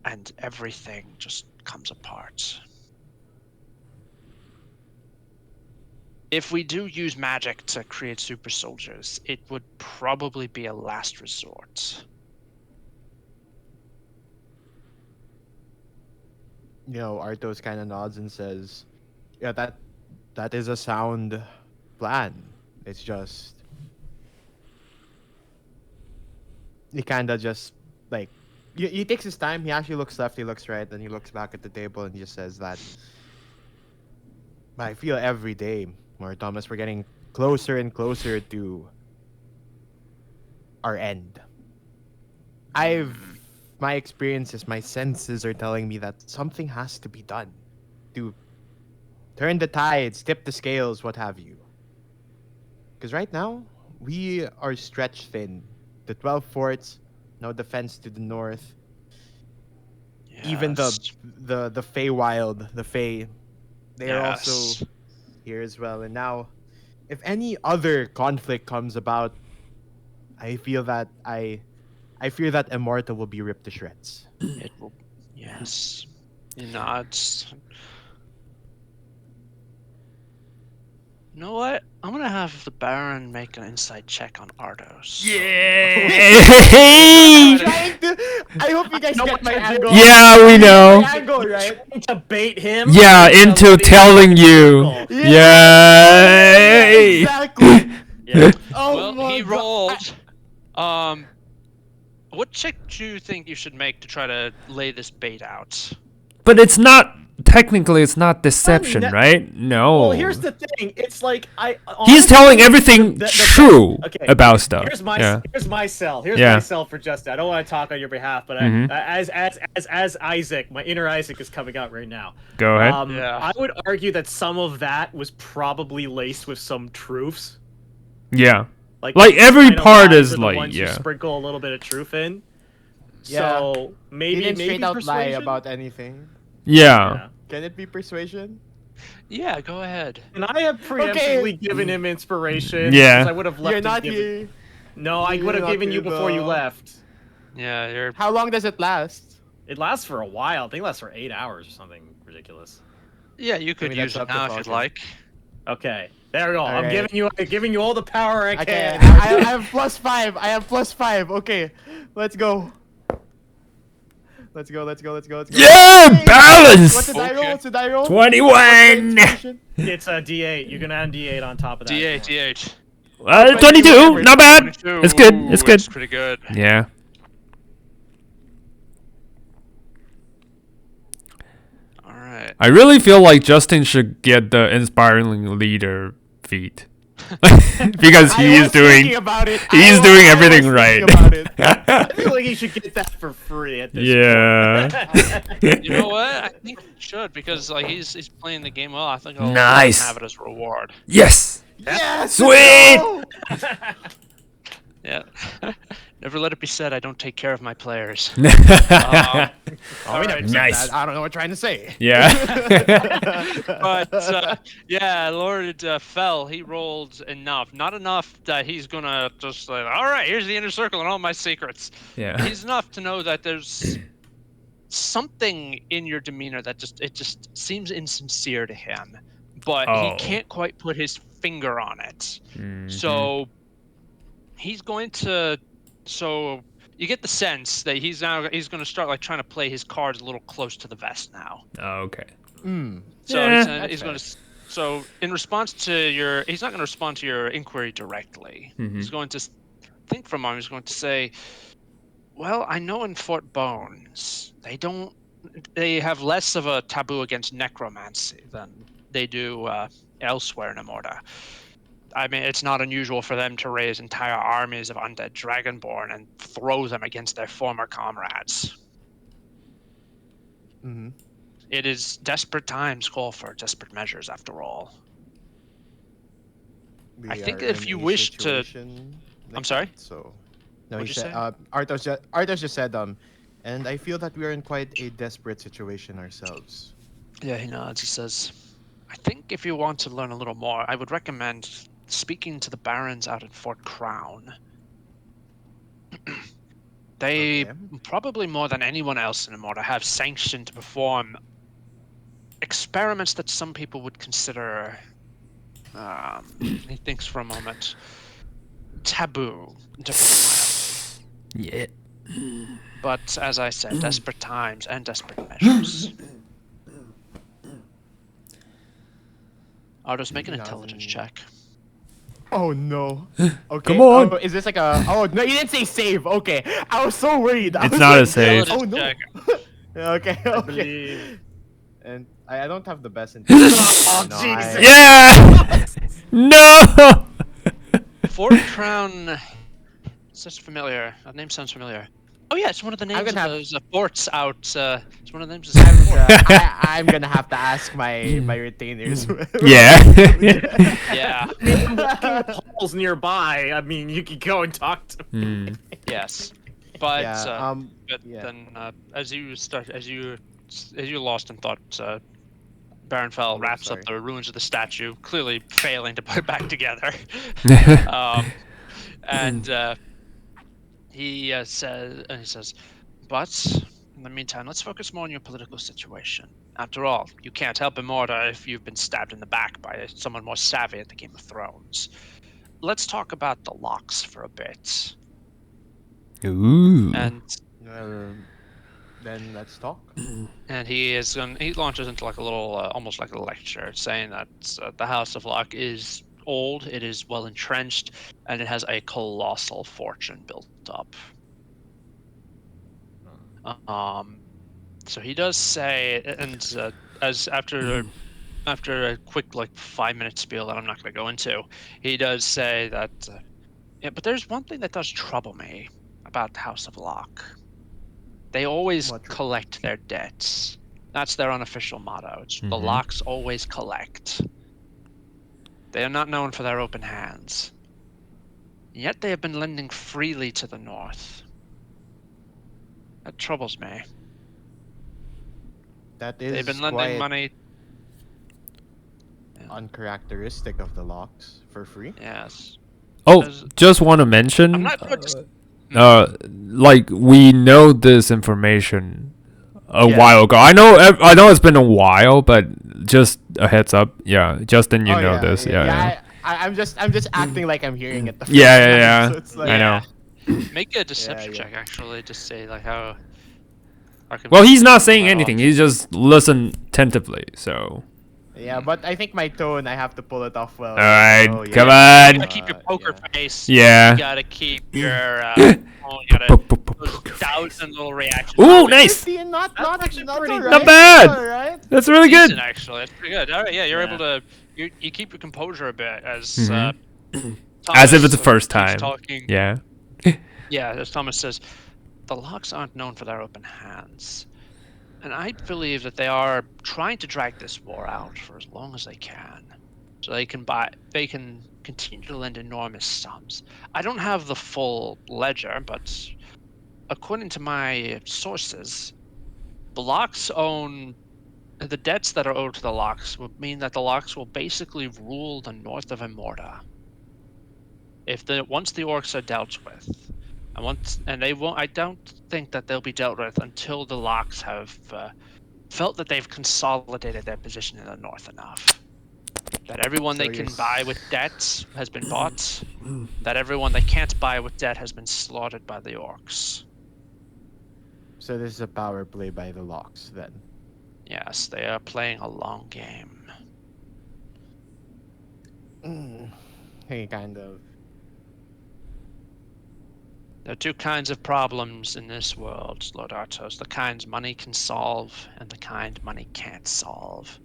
and everything just comes apart. If we do use magic to create super soldiers, it would probably be a last resort." Arthos kind of nods and says, "Yeah, that is a sound plan. It's just he kind of just like he takes his time. He actually looks left, he looks right, then he looks back at the table and he just says that. I feel every day, more Thomas, we're getting closer and closer to our end. My experiences, my senses are telling me that something has to be done to turn the tides, tip the scales, what have you. Because right now, we are stretched thin. The 12 forts, no defense to the north. Even Yes. the Feywild, the Fey, they are Yes. also here as well. And now, if any other conflict comes about, I feel that I fear that Immortal will be ripped to shreds. It will. Yes. He nods. You know what? I'm gonna have the Baron make an inside check on Ardos. Yeah. I hope you guys know get what my to do. angle. Yeah, we know. My angle, right? To bait him. Yeah, into telling you. Yeah, Yay. exactly. Yeah. Oh Well, my he God. rolled. What check do you think you should make to try to lay this bait out? But it's not technically it's not deception, ne- right? No. Well, here's the thing. It's like He's honestly, telling everything the- true okay, about stuff. Here's my yeah. here's my cell. Here's Yeah. my cell for Justin. I don't want to talk on your behalf, but Mhm. as Isaac, my inner Isaac is coming out right now. Go ahead. Yeah. I would argue that some of that was probably laced with some truths. Yeah. Like every kind of part lies is are the like, ones you yeah. sprinkle a little bit of truth in. Yeah. So He maybe didn't straight out lie persuasion? about anything. Yeah. Yeah. Can it be persuasion? Yeah, go ahead. And I have preemptively given him inspiration. Yeah. because I would have left You're him not given- here. No, I You're would have not given you here, before you though. left. Yeah, you're. How long does it last? It lasts for a while. I think it lasts for 8 hours or something ridiculous. Yeah, you could mean, use that's it up to now if you'd Falcon. like. Okay, there we go. I'm Alright. giving you all the power I Okay, can. I have +5. I have +5. Okay, let's go. Let's go. Yeah, Hey, balance! What did I roll? Okay. What did I roll? 21. It's a D8. You can add a D8 on top of that. D8, D8. 22. Not bad. 22. It's good. Ooh, It's good. It's pretty good. Yeah. All right. I really feel like Justin should get the inspiring leader feat. Because I he is was thinking doing about it. he's doing everything right. About it. I feel like he should get that for free at this Yeah. You know what? I think he should because like he's playing the game well. I think I'll Nice. have it as a reward. Yes. Yes, Sweet! no! Yeah. Never let it be said I don't take care of my players. Oh, we never Alright, said nice. that. I don't know what you're trying to say. Yeah. But yeah, Lord fell. He rolled enough, not enough that he's gonna just like, all right, here's the inner circle and all my secrets. Yeah. He's enough to know that there's something in your demeanor that just seems insincere to him, but Oh. he can't quite put his finger on it. Mhm. So he's going to. So you get the sense that he's going to start like trying to play his cards a little close to the vest now. Oh, okay. Mm. So Yeah. he's going to. So in response to your, he's not going to respond to your inquiry directly. He's going to think for a moment. He's going to say, "Well, I know in Fort Bones they have less of a taboo against necromancy than they do elsewhere in Immorta. I mean, it's not unusual for them to raise entire armies of undead dragonborn and throw them against their former comrades. Mhm. It is desperate times call for desperate measures, after all." We I think are if in you a wish to- situation I'm like sorry? that, So, no, What'd he you said. say? Arthos just said and I feel that we are in quite a desperate situation ourselves. Yeah, he nods. He says, "I think if you want to learn a little more, I would recommend speaking to the barons out at Fort Crown. They, Okay. probably more than anyone else in Immorta, have sanction to perform experiments that some people would consider," he thinks for a moment, "taboo to put it mildly. Yeah. But as I said, desperate times and desperate measures." Ardos, make an intelligence 2000. check. Oh no. Okay. Come on. Oh, is this like a? Oh no, you didn't say save. Okay, I was so worried. I It's was not a like, save. Oh Intelligence no. check. Okay. I Okay. believe. And I don't have the best intelligence. Oh, No, Jesus. Yeah. No. Fort Crown. Such familiar. That name sounds familiar. Oh yeah, it's one of the names of gonna have- those forts out. It's one of the names. I'm gonna have to ask my retainers. Yeah. Yeah. Holes nearby. I mean, you could go and talk to. Hmm. Yes. But, Yeah. but yeah. then as you lost in thought, Baron Fell wraps sorry. up the ruins of the statue, clearly failing to put it back together. And he says, "But in the meantime, let's focus more on your political situation. After all, you can't help Immorta if you've been stabbed in the back by someone more savvy at the Game of Thrones. Let's talk about the locks for a bit." Ooh. And Then let's talk. he launches into like a little, almost like a lecture, saying that the House of Locke is old, it is well entrenched, and it has a colossal fortune built up. So he does say, and as after a quick like 5-minute spiel that I'm not going to go into, he does say that, yeah, but there's one thing that does trouble me about the House of Locke. They always What? collect their debts. That's their unofficial motto. It's the Mhm. Locks always collect. They are not known for their open hands. Yet they have been lending freely to the North. That troubles me. That is They've been lending quite money. uncharacteristic of the locks for free. Yes. Oh, Does- just want to mention. I'm not sure just- Like we know this information a Yeah. while ago. I know it's been a while, but just a heads up. Yeah, Justin, you Oh, know this. Yeah. I'm just acting like I'm hearing it. The Yeah, first yeah, time, yeah. so it's like, I know. Make a deception yeah. check, actually. Just say like how. Well, he's not saying Wow. anything. He's just listen attentively. So. Yeah, but I think my tone, I have to pull it off well. All right, Oh, come yeah. on. You gotta keep your poker yeah. face. Yeah. You gotta keep your. You gotta those doubts and little reactions. Ooh, nice. 15, not actually not pretty alright, Not bad. alright. That's really Decent, good. actually. That's pretty good. All right, yeah, you're Yeah. able to. You keep your composure a bit as Mhm. As if it's the Thomas first keeps time. Talking. Yeah. Yeah, as Thomas says, the Locks aren't known for their open hands. And I believe that they are trying to drag this war out for as long as they can. So they can continue to lend enormous sums. I don't have the full ledger, but according to my sources, the Locks own the debts that are owed to the Locks would mean that the Locks will basically rule the north of Immorta. Once the orcs are dealt with, and they won't. I don't think that they'll be dealt with until the Locks have felt that they've consolidated their position in the north enough. That everyone So they can buy with debt has been bought. That everyone they can't buy with debt has been slaughtered by the orcs. So this is a power play by the Locks then. Yes, they are playing a long game. Hey, kind of. There are two kinds of problems in this world, Lord Artos. The kinds money can solve, and the kind money can't solve.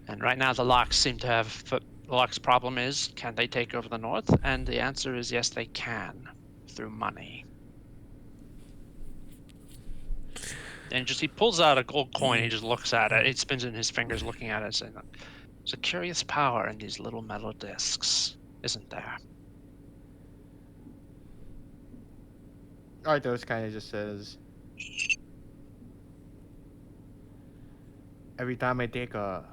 And right now, the Locks seem to have. The Locks' problem is, can they take over the north? And the answer is yes, they can, through money. And he pulls out a gold coin. He just looks at it. He spins it in his fingers, looking at it, saying, "There's a curious power in these little metal discs, isn't there?" Arthos kind of just says, every time I take a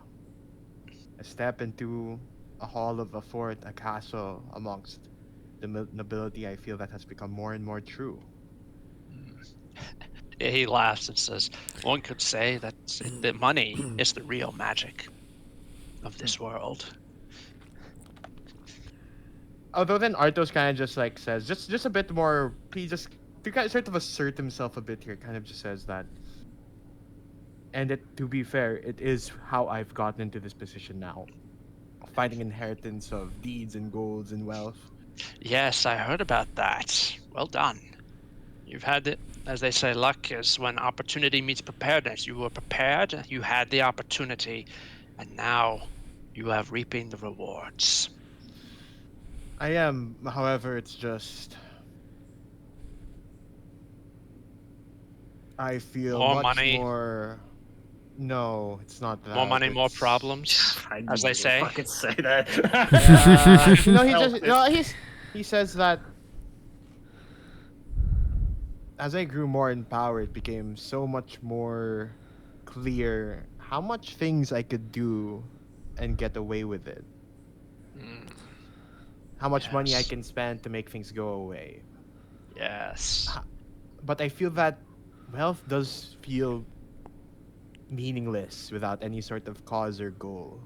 step into a hall of a fort, a castle amongst the nobility, I feel that has become more and more true. He laughs and says, "One could say that the money is the real magic of this world." Although then Arthos kind of just like says, just a bit more, he just, to kind of sort of assert himself a bit here, kind of just says that, and to be fair, it is how I've gotten into this position now. Finding inheritance of deeds and golds and wealth. Yes, I heard about that. Well done. You've had it, as they say, luck is when opportunity meets preparedness. You were prepared, you had the opportunity, and now you are reaping the rewards. I am, however, it's just, I feel More much money. more. No, it's not that. More money, more it's- problems, I as knew they you'd say. fucking say that. No, he Felt just it. he says that as I grew more in power, it became so much more clear how much things I could do and get away with it. Mm, How much money I Yes. can spend to make things go away. yes. But I feel that wealth does feel meaningless without any sort of cause or goal.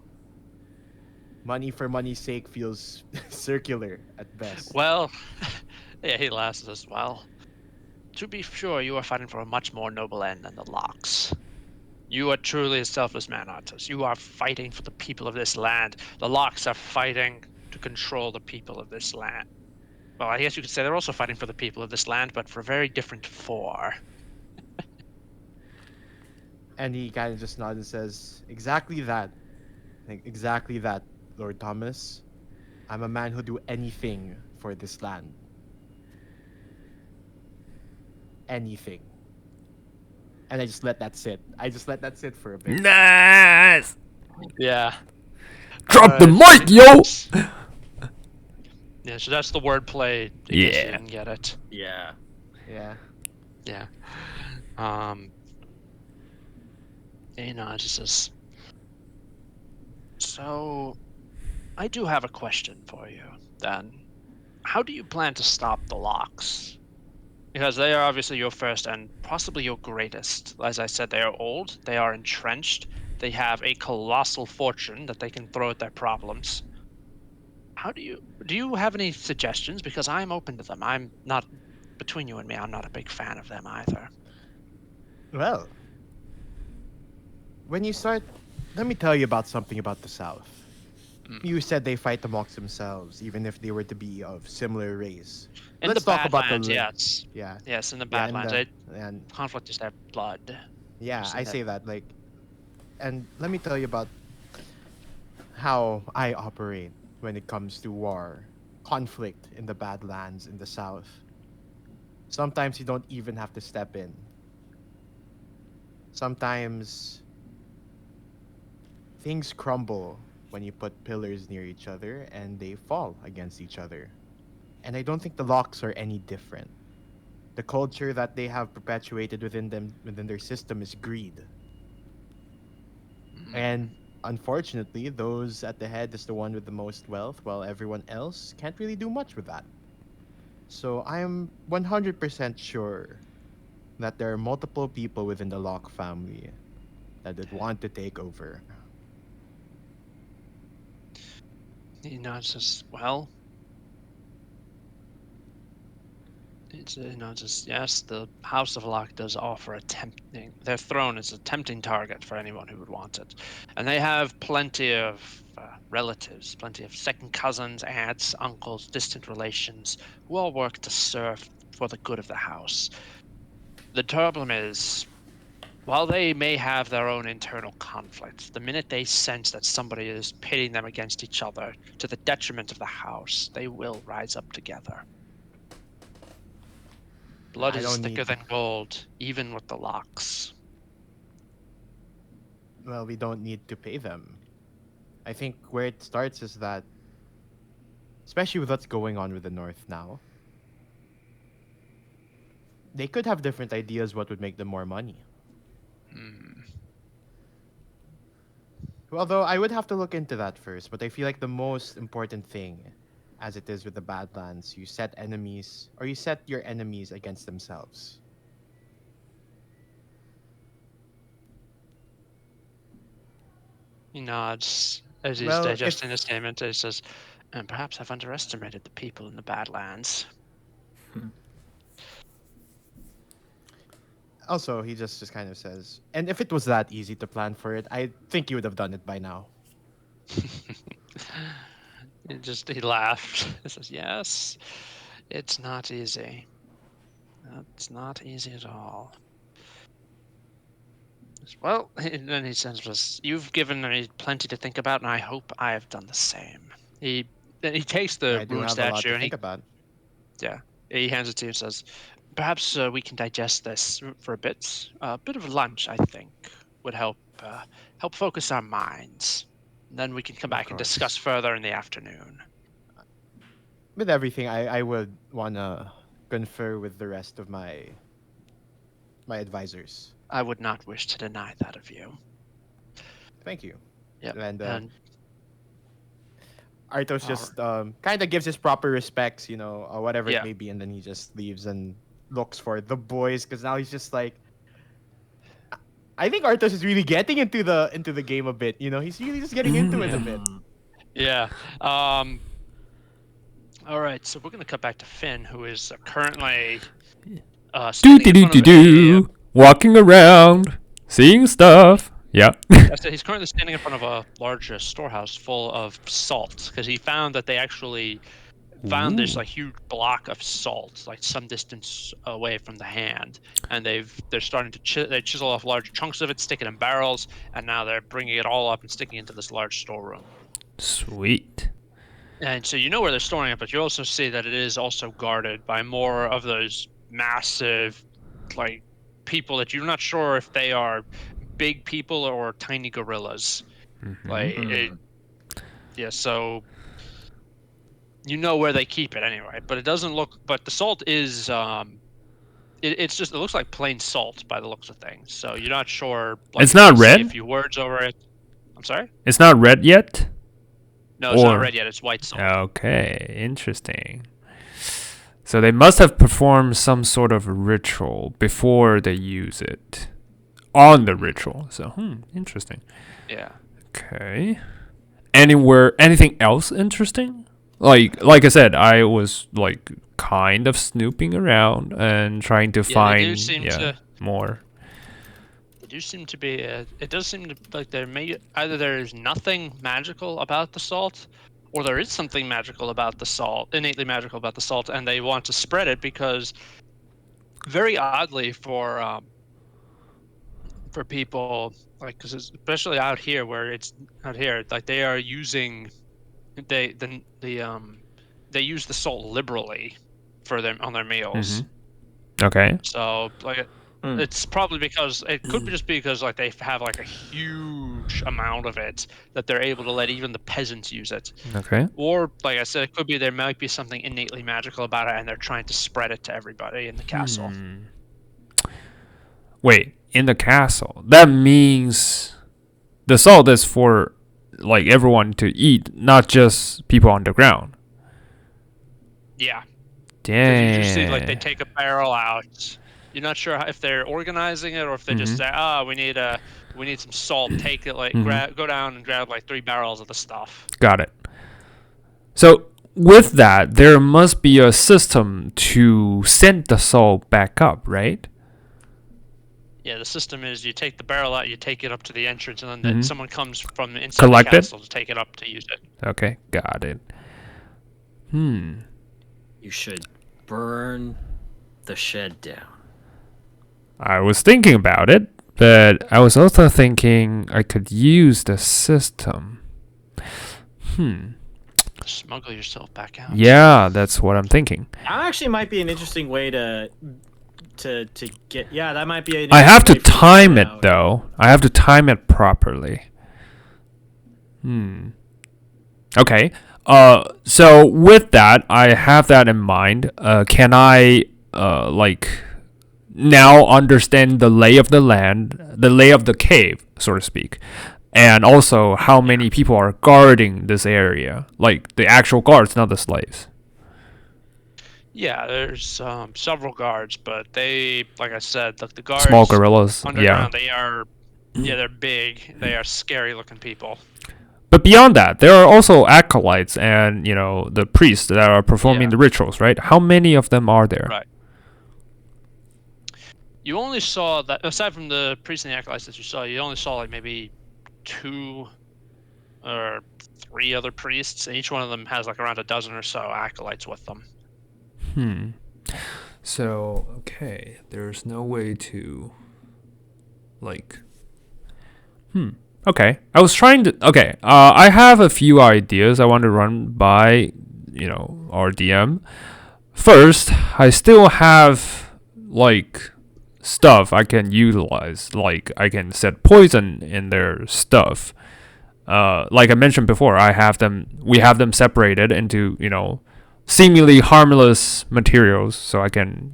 Money for money's sake feels circular at best. Well, yeah, he laughs as well. To be sure, you are fighting for a much more noble end than the Locks. You are truly a selfless man, Artos. You are fighting for the people of this land. The Locks are fighting to control the people of this land. Well, I guess you could say they're also fighting for the people of this land, but for a very different for. And he kind of just nods and says, exactly that. Like, exactly that, Lord Thomas. I'm a man who'll do anything for this land. Anything. And I just let that sit. I just let that sit for a bit. Nice. Yeah. Drop the mic, yo. Yeah, so that's the wordplay. In case you Yeah. didn't get it. Yeah. Yeah. Yeah. It just says, so I do have a question for you then. How do you plan to stop the Locks? Because they are obviously your first and possibly your greatest. As I said, they are old, they are entrenched, they have a colossal fortune that they can throw at their problems. How do you have any suggestions? Because I'm open to them. I'm not, between you and me, I'm not a big fan of them either. Well, when you start, let me tell you about something about the South. You said they fight amongst themselves, even if they were to be of similar race. In Let's the talk about the Badlands, li- yes. Yeah. Yes, in the Yeah, and Badlands. and Conflict is their blood. yeah, Just I in say that like, and let me tell you about how I operate when it comes to war conflict in the Badlands in the south. Sometimes you don't even have to step in. Sometimes things crumble when you put pillars near each other and they fall against each other. And I don't think the locks are any different. The culture that they have perpetuated within their system is greed. And unfortunately, those at the head is the one with the most wealth, while everyone else can't really do much with that. So I'm 100% sure that there are multiple people within the Locke family that would want to take over. He nods, well, he nods, yes, the House of Locke does offer their throne is a tempting target for anyone who would want it. And they have plenty of relatives, plenty of second cousins, aunts, uncles, distant relations, who all work to serve for the good of the house. The problem is, while they may have their own internal conflicts, the minute they sense that somebody is pitting them against each other to the detriment of the house, they will rise up together. Blood I is don't thicker need- than gold, even with the Locks. Well, we don't need to pay them. I think where it starts is that, especially with what's going on with the North now, they could have different ideas what would make them more money. Although I would have to look into that first, but I feel like the most important thing, as it is with the Badlands, you set your enemies against themselves. He nods as he's Well, digesting the statement. He says, and perhaps I've underestimated the people in the Badlands. Also, he just kind of says, and if it was that easy to plan for it, I think you would have done it by now. He laughed. He says, yes, it's not easy. It's not easy at all. Well, and then he says, you've given me plenty to think about, and I hope I have done the same. He takes the I do rune have a lot statue to and think about. he hands it to you and says, perhaps we can digest this for a bit. A bit of lunch, I think, would help focus our minds. And then we can come Of back and course. discuss further in the afternoon. With everything, I would wanna confer with the rest of my advisors. I would not wish to deny that of you. Thank you. Yep. And Arthos just kind of gives his proper respects, or whatever Yeah. it may be, and then he just leaves and looks for the boys because now he's just like. I think Arthos is really getting into the game a bit. He's really just getting into it a bit. Yeah. All right, so we're gonna cut back to Finn, who is currently standing in front of a- walking around, seeing stuff. Yeah. So he's currently standing in front of a large storehouse full of salt because he found that they actually found this like huge block of salt, like some distance away from the hand, and they're starting to they chisel off large chunks of it, stick it in barrels, and now they're bringing it all up and sticking it into this large storeroom. Sweet. And so you know where they're storing it, but you also see that it is also guarded by more of those massive, like, people that you're not sure if they are big people or tiny gorillas. So you know where they keep it anyway, but it doesn't look. But the salt is, it looks like plain salt by the looks of things. So you're not sure. Like, It's not you see red? a few words over it. I'm sorry. It's not red yet? No, it's not Or- red yet. It's white salt. Okay, interesting. So they must have performed some sort of ritual before they use it on the ritual. So, interesting. Yeah. Okay. Anything else interesting? Like I said, I was like kind of snooping around and trying to They do find seem to. more. It does seem to be. It does seem to like either there is nothing magical about the salt, or there is something magical about the salt, innately magical about the salt, and they want to spread it because, very oddly, for people like, cause especially out here where it's out here, like they are using the they use the salt liberally for them on their meals. Okay. So like it's probably because it could just be because like they have like a huge amount of it that they're able to let even the peasants use it. Okay. Or like I said, it could be there might be something innately magical about it, and they're trying to spread it to everybody in the castle. Wait, in the castle. That means the salt is for like everyone to eat, not just people underground. Yeah. 'Cause Damn. you see, like they take a barrel out. You're not sure if they're organizing it or if they just say, we need some salt. Take it, like go down and grab like 3 barrels of the stuff. Got it. So with that, there must be a system to send the salt back up, right? Yeah, the system is you take the barrel out, you take it up to the entrance, and then someone comes from inside Collect the it? castle to take it up to use it. Okay, got it. You should burn the shed down. I was thinking about it, but I was also thinking I could use the system. Smuggle yourself back out. Yeah, that's what I'm thinking. That actually might be an interesting way to get. Yeah, that might be. I have to way for you time get it out. though. I have to time it properly. Okay. So with that, I have that in mind. Can I like now understand the lay of the land, the lay of the cave, so to speak, and also how many people are guarding this area, like the actual guards, not the slaves? Yeah, there's several guards, but they, like I said, the guards Small gorillas. underground, Yeah. they're big. They are scary looking people. But beyond that, there are also acolytes and, the priests that are performing Yeah. the rituals, right? How many of them are there? Right. You only saw that, aside from the priests and the acolytes that you saw, you only saw like maybe 2 or 3 other priests, and each one of them has like around a dozen or so acolytes with them. So, okay, there's no way to, like, okay. I was trying to, okay, I have a few ideas I want to run by, our DM. First, I still have, like, stuff I can utilize. Like, I can set poison in their stuff. Like I mentioned before, we have them separated into, seemingly harmless materials, so I can,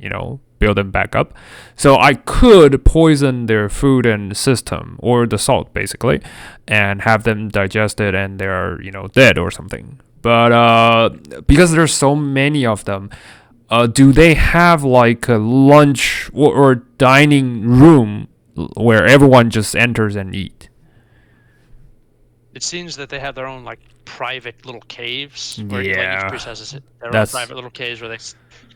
build them back up. So I could poison their food and system, or the salt basically, and have them digest it and they're, dead or something. But because there's so many of them, do they have like a lunch or dining room where everyone just enters and eat? It seems that they have their own like private little caves where like, Yeah. each priest has their own That's- private little caves where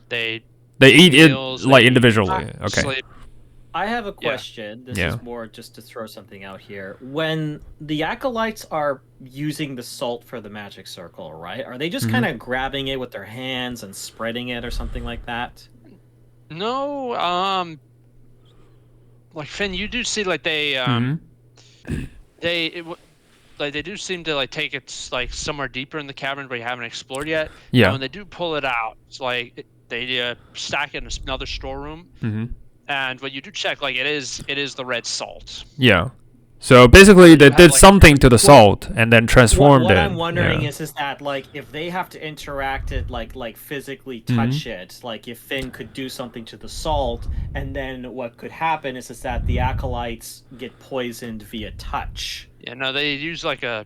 they They eat it meals, like they eat, individually. Okay. sleep. I have a question. This Yeah. is more just to throw something out here. When the acolytes are using the salt for the magic circle, right? Are they just kind of grabbing it with their hands and spreading it or something like that? No, like Finn, you do see like they they do seem to like take it like somewhere deeper in the cavern where you haven't explored yet. Yeah. And when they do pull it out, it's like they stack it in another storeroom. And when you do check, like it is the red salt. Yeah. So basically, they have, did like- something to the salt and then transformed what it. I'm wondering Yeah. is that like if they have to interact it, like physically touch it, like if Finn could do something to the salt, and then what could happen is that the acolytes get poisoned via touch. Yeah, no, they use like a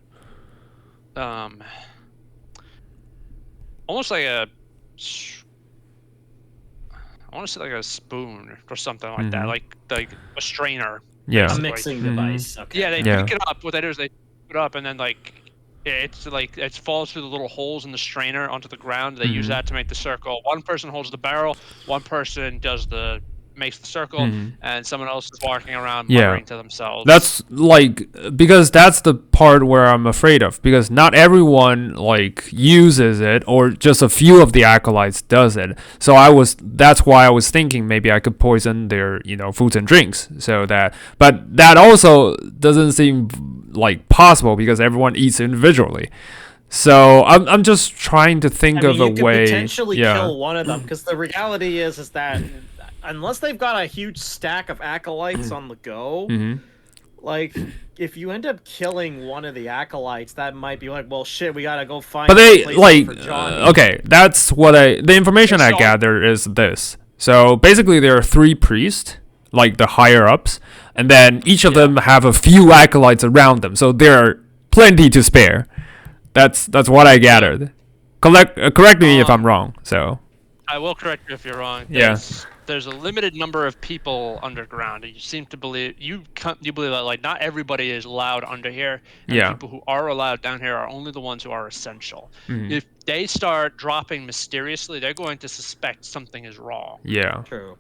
almost like a I want to say like a spoon or something like that, like a strainer. Yeah. A Like- mixing device. Okay. Yeah, they Yeah. pick it up. What they do is they pick it up and then like it falls through the little holes in the strainer onto the ground. They use that to make the circle. One person holds the barrel, one person makes the circle, and someone else is walking around Yeah. muttering to themselves. That's like, because that's the part where I'm afraid of, because not everyone like uses it, or just a few of the acolytes does it. So that's why I was thinking maybe I could poison their, foods and drinks, but that also doesn't seem like possible because everyone eats individually. So I'm just trying to think I of mean, a you could way. potentially Yeah. kill one of them, because the reality is that unless they've got a huge stack of acolytes on the go, Mhm. like if you end up killing one of the acolytes, that might be like, well, shit, we gotta go find. But a they replacement like for Johnny. okay, that's what the information I So- gather is this. So basically, there are 3 priests, like the higher ups, and then each of them have a few acolytes around them, so there are plenty to spare. That's what I gathered. Correct me if I'm wrong. So I will correct you if you're wrong. Yeah. There's a limited number of people underground. You seem to believe you believe that like not everybody is allowed under here. And Yeah. the people who are allowed down here are only the ones who are essential. Mhm. If they start dropping mysteriously, they're going to suspect something is wrong. yeah. True.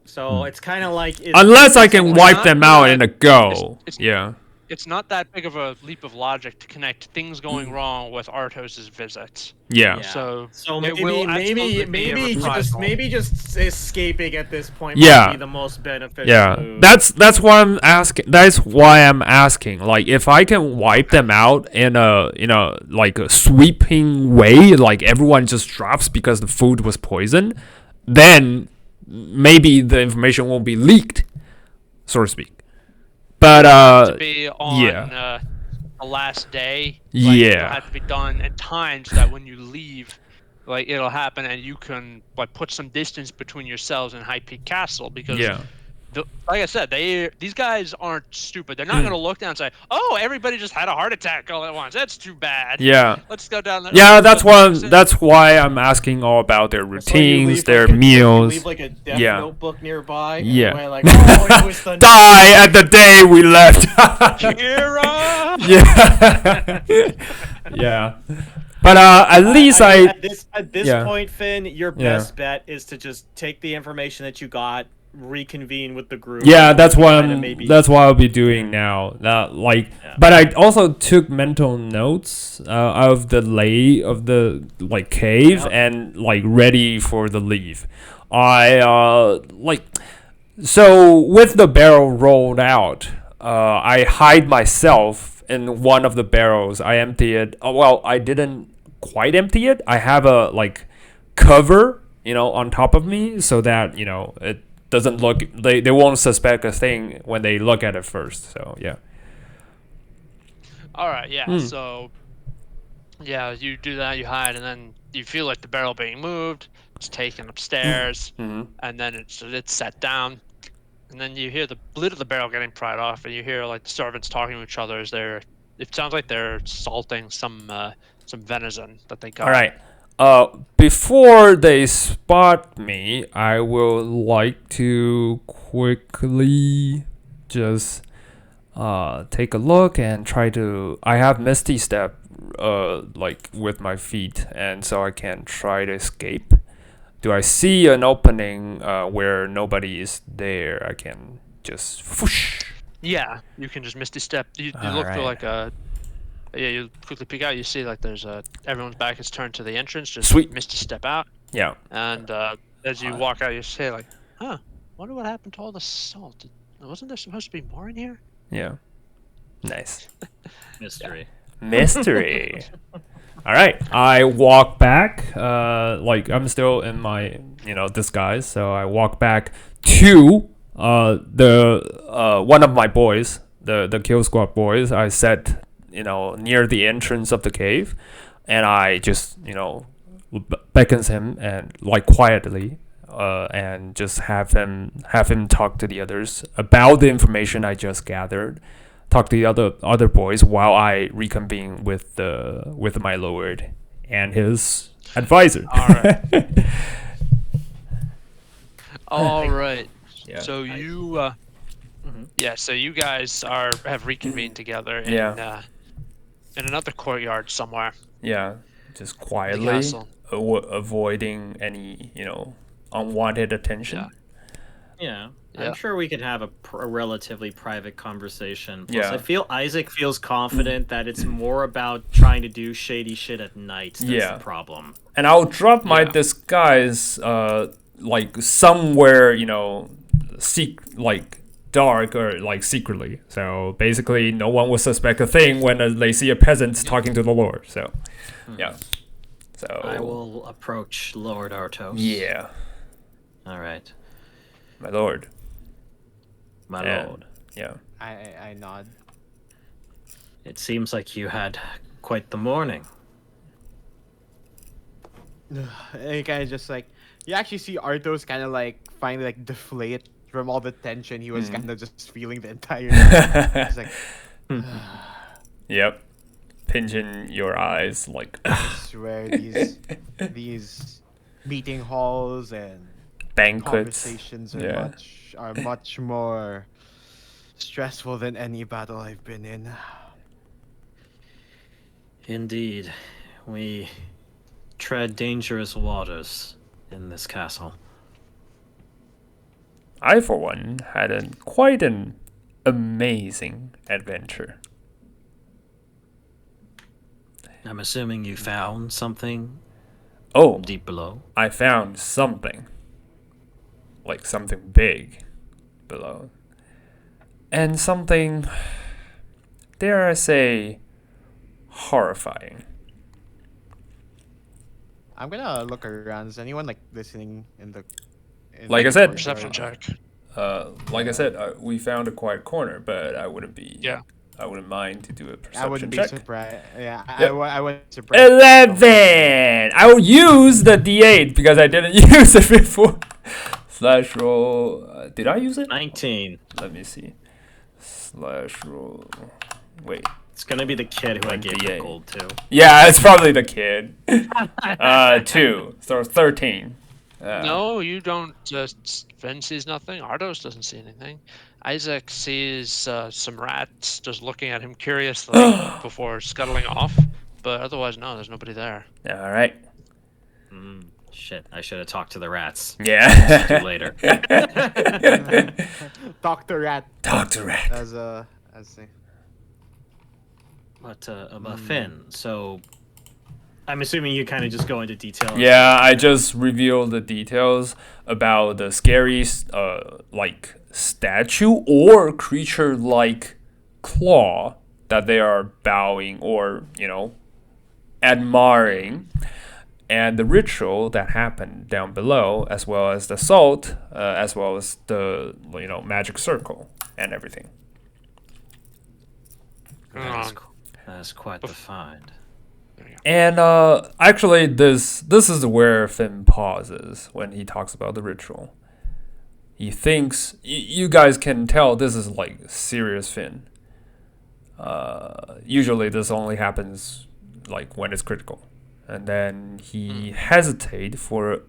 So it's kind of like Unless I can we're wipe not them out gonna- in a go. it's- Yeah. It's not that big of a leap of logic to connect things going wrong with Artos's visit. Yeah. Yeah. So So it will absolutely be a reprisal. maybe just escaping at this point Yeah. might be the most beneficial Yeah, move. that's why I'm asking. That's why I'm asking. Like, if I can wipe them out in a like a sweeping way, like everyone just drops because the food was poisoned, then maybe the information won't be leaked, so to speak. But to be on yeah. The last day. Yeah. It'll have to be done at times that when you leave, like it'll happen, and you can like put some distance between yourselves and High Peak Castle because, yeah, like I said, these guys aren't stupid. They're not gonna look down and say, "Oh, everybody just had a heart attack all at once. That's too bad. yeah. Let's go down there." Yeah, that's why I'm asking all about their That's why you routines, leave, their like, you meals. leave like a death Yeah. notebook nearby. and Yeah. you're like, oh, it was the Die at the day we left. Kira! Yeah. Yeah. But at least I mean, I at this yeah. point, Finn, your Yeah. best bet is to just take the information that you got, reconvene with the group. yeah, that's what kinda maybe- that's what I'll be doing now. Like, Yeah. but I also took mental notes of the lay of the like cave Yep. and like ready for the leave. I like so with the barrel rolled out, I hide myself in one of the barrels. I empty it. Well, I didn't quite empty it. I have a like cover, on top of me so that it doesn't look. They won't suspect a thing when they look at it first. So yeah. All right, yeah. Hmm. So, yeah, you do that, you hide, and then you feel like the barrel being moved. It's taken upstairs, Mm-hmm. and then it's set down, and then you hear the lid of the barrel getting pried off, and you hear like the servants talking to each other as they're. It sounds like they're salting some venison that they got. All right. Before they spot me, I will like to quickly just take a look and try to. I have Misty Step, like with my feet, and so I can try to escape. Do I see an opening where nobody is there? I can just whoosh. Yeah, you can just misty step. You look Alright. through like a. Yeah, you quickly peek out. You see like there's everyone's back is turned to the entrance. Just Sweet. misty step out. Yeah. And as you walk out, you say like, "Huh, wonder what happened to all the salt. Wasn't there supposed to be more in here?" Yeah. Nice. mystery. Mystery. All right. I walk back. Like I'm still in my disguise, so I walk back to the one of my boys, the Kill Squad boys. I set near the entrance of the cave, and I just beckons him and like quietly. And just have him talk to the others about the information I just gathered. Talk to the other boys while I reconvene with my lord and his advisor. All right. All right. Yeah. So you, yeah. So you guys have reconvened together in Yeah. In another courtyard somewhere. Yeah, just in the quietly castle. avoiding any unwanted attention. Yeah. Yeah. Yeah. I'm sure we could have a relatively private conversation. Plus, Yeah. I feel Isaac feels confident that it's more about trying to do shady shit at night. That's Yeah. the problem. And I'll drop my Yeah. disguise like somewhere dark or like secretly. So basically, no one will suspect a thing when they see a peasant talking to the Lord. So, yeah. So I will approach Lord Artos. Yeah, All right, my lord. my And, lord. yeah. I nod. It seems like you had quite the morning. And you kind of just like you actually see Arthos kind of like finally like deflate from all the tension he was kind of just feeling the entire night. He's like, Yep. Pinching your eyes like I swear these meeting halls and banquets. conversations Yeah. are much more stressful than any battle I've been in. Indeed, we tread dangerous waters in this castle. I, for one, had quite an amazing adventure. I'm assuming you found something Oh, deep below. I found something. Like something big below. And something, dare I say, horrifying. I'm gonna look around. Is anyone like listening in the? Like I said, Perception check. Like I said, we found a quiet corner, but I wouldn't mind to do a I perception wouldn't be check. surprised. Yeah, Yep. I wouldn't be surprised. 11! I will use the D8 because I didn't use it before. Slash roll. Did I use it? 19. Let me see. Slash roll. Wait. It's gonna be the kid who I gave the 28. gold to. Yeah, it's probably the kid. 2. So 13. No, you don't. Finn sees nothing. Ardos doesn't see anything. Isaac sees some rats just looking at him curiously before scuttling off. But otherwise, no, there's nobody there. All right. Shit, I should have talked to the rats. Yeah. Do later. Dr. Rat Talk to Rat. as a. But about Finn, so I'm assuming you kind of just go into detail. Yeah, I just revealed the details about the scary, like statue or creature-like claw that they are bowing or admiring, and the ritual that happened down below, as well as the salt, as well as the magic circle and everything. That's quite the find. And actually, this is where Finn pauses when he talks about the ritual. He thinks you guys can tell this is like serious Finn. Usually, this only happens like when it's critical, and then he hesitates for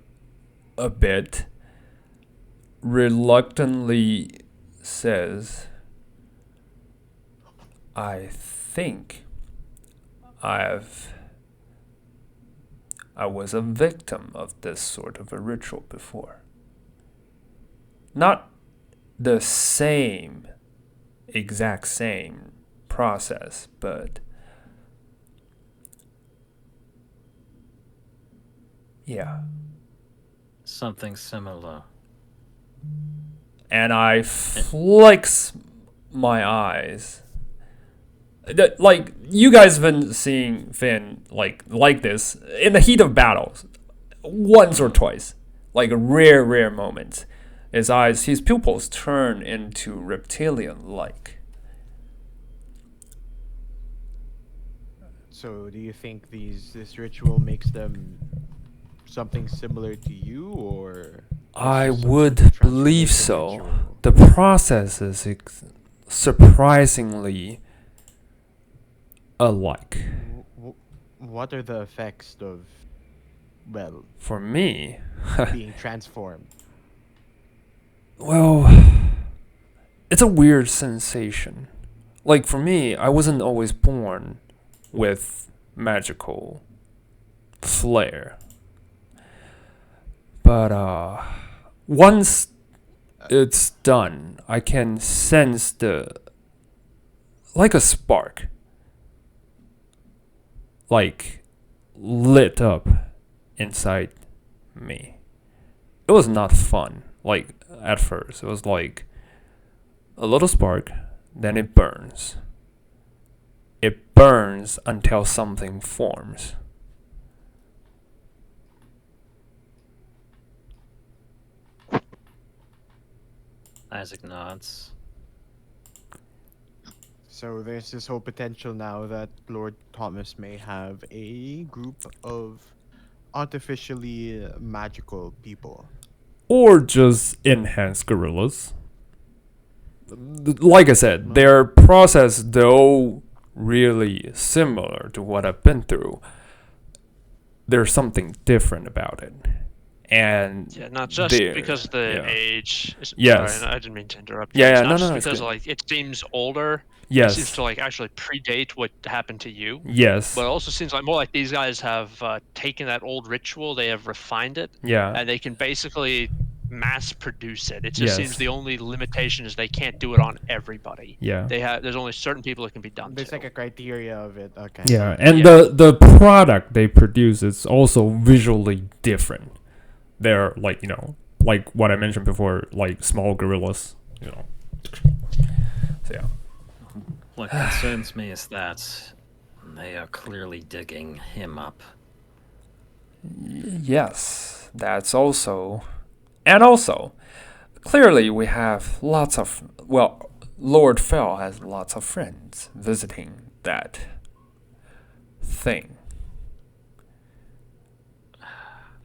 a bit, reluctantly says, "I think I was a victim of this sort of a ritual before. Not the exact same process, but yeah." Something similar. And I flex my eyes. Like, you guys have been seeing Finn like this in the heat of battles once or twice, like a rare moment. His pupils turn into reptilian-like. So, do you think this ritual makes them something similar to you, or? I just some would sort of believe transformation so. ritual? The process is surprisingly alike. What are the effects of, well, For me, being transformed? well, it's a weird sensation. Like, for me, I wasn't always born with magical flair. But once it's done, I can sense like a spark, like lit up inside me. It was not fun. Like at first, it was like a little spark, then it burns. It burns until something forms. Isaac nods. So there's this whole potential now that Lord Thomas may have a group of artificially magical people. Or just enhanced gorillas. Like I said, their process, though really similar to what I've been through, there's something different about it. And Yeah, not just there, because of the yeah. age. Yes. Sorry, I didn't mean to interrupt. Yeah, you. It's yeah, not no, just no, it's because good. like it seems older. Yes. It seems to like actually predate what happened to you. Yes. But it also seems like more like these guys have taken that old ritual, they have refined it, Yeah. and they can basically mass produce it. It just seems Yes. the only limitation is they can't do it on everybody. Yeah. There's only certain people it can be done There's to. like a criteria of it. Okay. Yeah, and Yeah. the product they produce is also visually different. They're like, like what I mentioned before, like small gorillas, So yeah. What concerns me is that they are clearly digging him up. Yes, that's also, and also, clearly we have lots of, Lord Fell has lots of friends visiting that thing.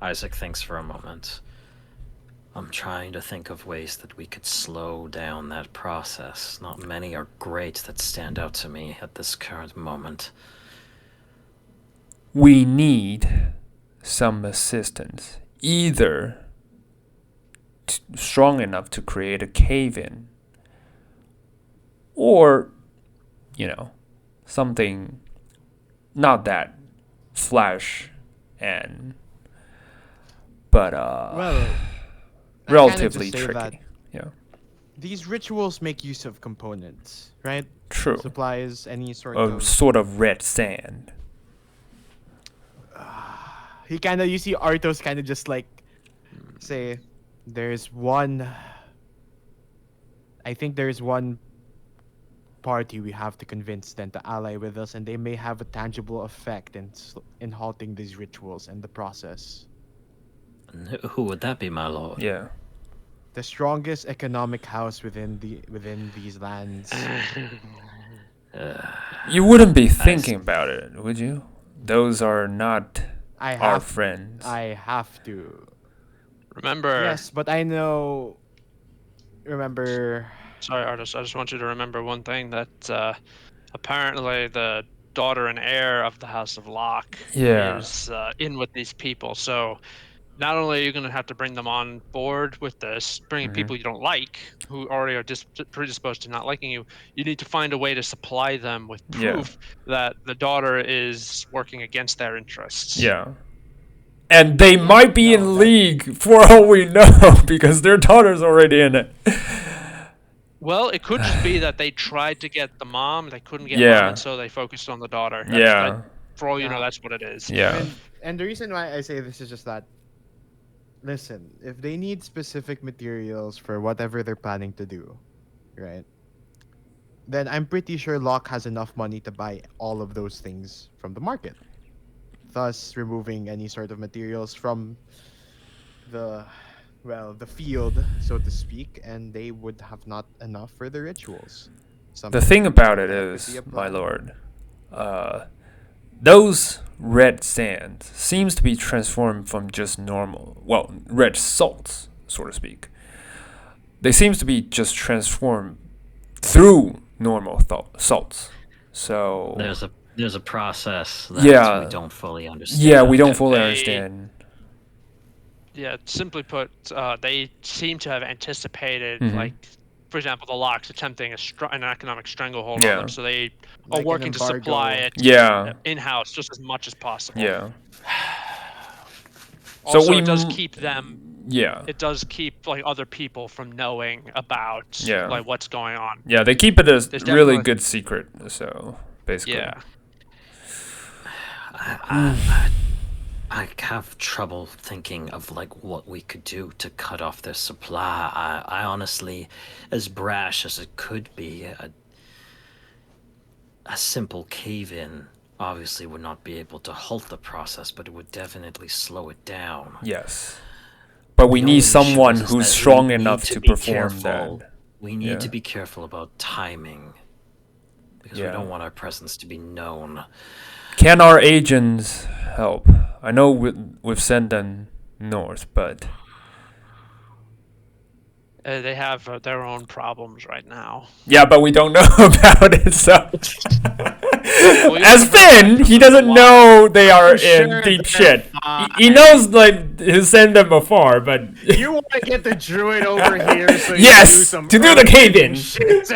Isaac thinks for a moment. I'm trying to think of ways that we could slow down that process. Not many are great that stand out to me at this current moment. We need some assistance, either strong enough to create a cave-in, or, something not that flash but Well, I relatively kinda just say that tricky. Yeah, these rituals make use of components, right? true. Supplies, any sort Of of. sort of red sand. You see Arthos kind of just like say, there's one. I think there's one party we have to convince them to ally with us, and they may have a tangible effect in halting these rituals and the process. And who would that be, my lord? Yeah. The strongest economic house within these lands. You wouldn't be thinking about it, would you? Those are not our friends. I have to. Remember, Yes, but I know. Remember. sorry, artist, I just want you to remember one thing that apparently the daughter and heir of the House of Locke Yeah. is in with these people. So not only are you going to have to bring them on board with this, bringing people you don't like, who already are predisposed to not liking you, you need to find a way to supply them with Yeah. proof that the daughter is working against their interests. Yeah. And they might be no, in that- league for all we know because their daughter's already in it. Well, it could just be that they tried to get the mom, they couldn't get Yeah. mom, and so they focused on the daughter. Yeah. For all you know, Yeah. that's what it is. Yeah. And the reason why I say this is just that. Listen, if they need specific materials for whatever they're planning to do, right? Then I'm pretty sure Locke has enough money to buy all of those things from the market. Thus, removing any sort of materials from the field, so to speak, and they would have not enough for the rituals. The thing about it That could is, be a my problem. lord, those red sands seems to be transformed from just red salts, so to speak. They seems to be just transformed through normal salts. So There's a process that Yeah. we don't fully understand. yeah, we don't fully They- understand. Yeah, simply put, they seem to have anticipated, Mhm. like, for example, the Locks attempting an economic stranglehold Yeah. on them, so they are Like an working to supply embargo. it Yeah, in-house just as much as possible. yeah. So Also, we it does m- keep them. Yeah, It does keep like other people from knowing about Yeah. like what's going on. yeah. They keep it a There's really definitely- good secret. So basically, Yeah. I I have trouble thinking of like what we could do to cut off their supply. I honestly, as brash as it could be, a simple cave-in obviously would not be able to halt the process, but it would definitely slow it down. Yes. But we The need only someone issue is who's that strong we enough need to be perform careful. that. We need Yeah. to be careful about timing. Because Yeah. we don't want our presence to be known. Can our agents help? I know we've sent them north, but They have their own problems right now. yeah, but we don't know about it. So you as haven't heard Finn, back he from them doesn't in a know they are I'm in sure deep they're shit. fine. He knows like he sent them afar, but You want to get the druid over here so you Yes, can do some to do the cave-in. shit.